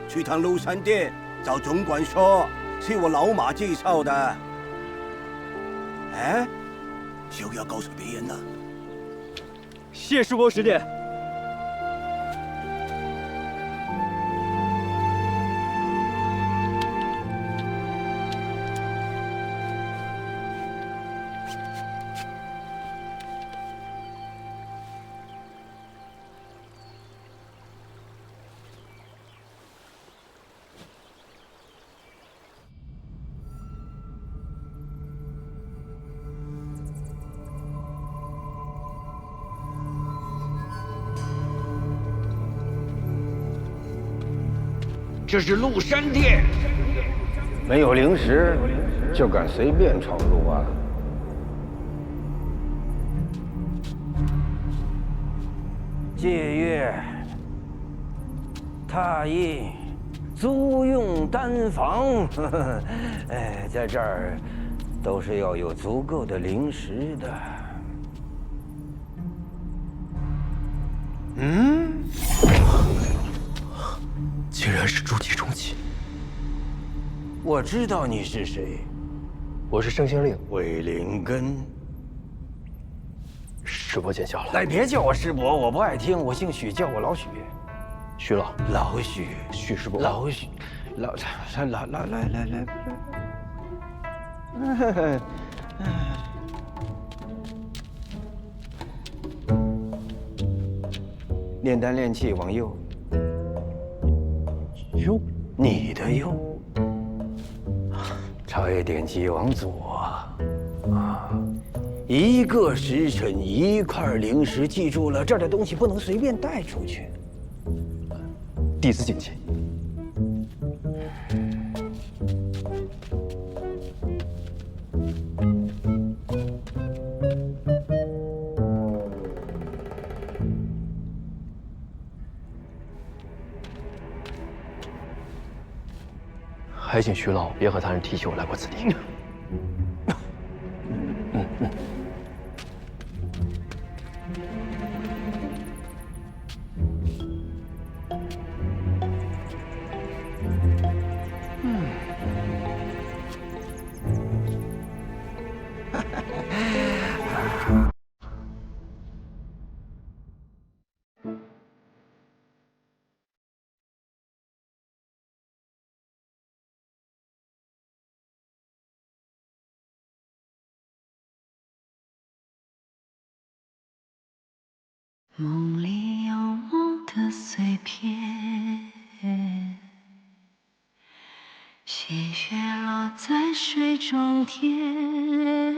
去趟鹿山店找总管说是我老马介绍的。哎，就要告诉别人了。谢师伯指点。这是鹿山店，没有零食就敢随便闯入啊！借阅、拓印、租用单房，哎，在这儿都是要有足够的零食的。竟然是筑基重启！我知道你是谁，我是生仙令韦灵根。师伯见笑了。哎，别叫我师伯，我不爱听。我姓许，叫我老许。许老，老许，许师伯，老许，来，炼丹炼气往右。右，你的右。茶叶点击往左。啊，一个时辰一块零食，记住了，这儿的东西不能随便带出去。弟子谨记。还请徐老别和他人提起我来过此地。梦里有梦的碎片，细雪落在水中天。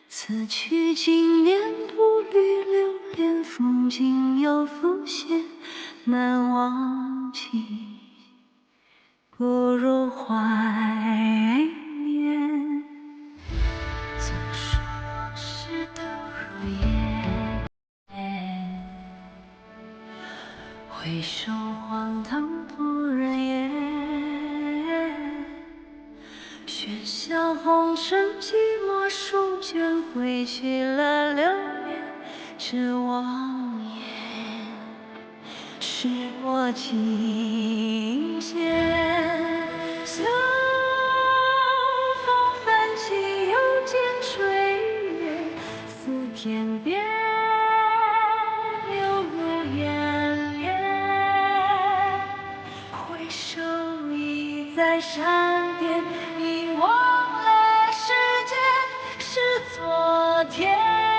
此去经年，步履流连，风景又浮现，难忘记，不如怀念。总说往事都如烟，回首荒唐不忍言。喧嚣红尘，寂寞书卷，挥去了流年，这望眼是我琴弦。相逢泛起，又见炊烟，似天边流入眼帘。回首已在山巅，遗忘了世间是昨天。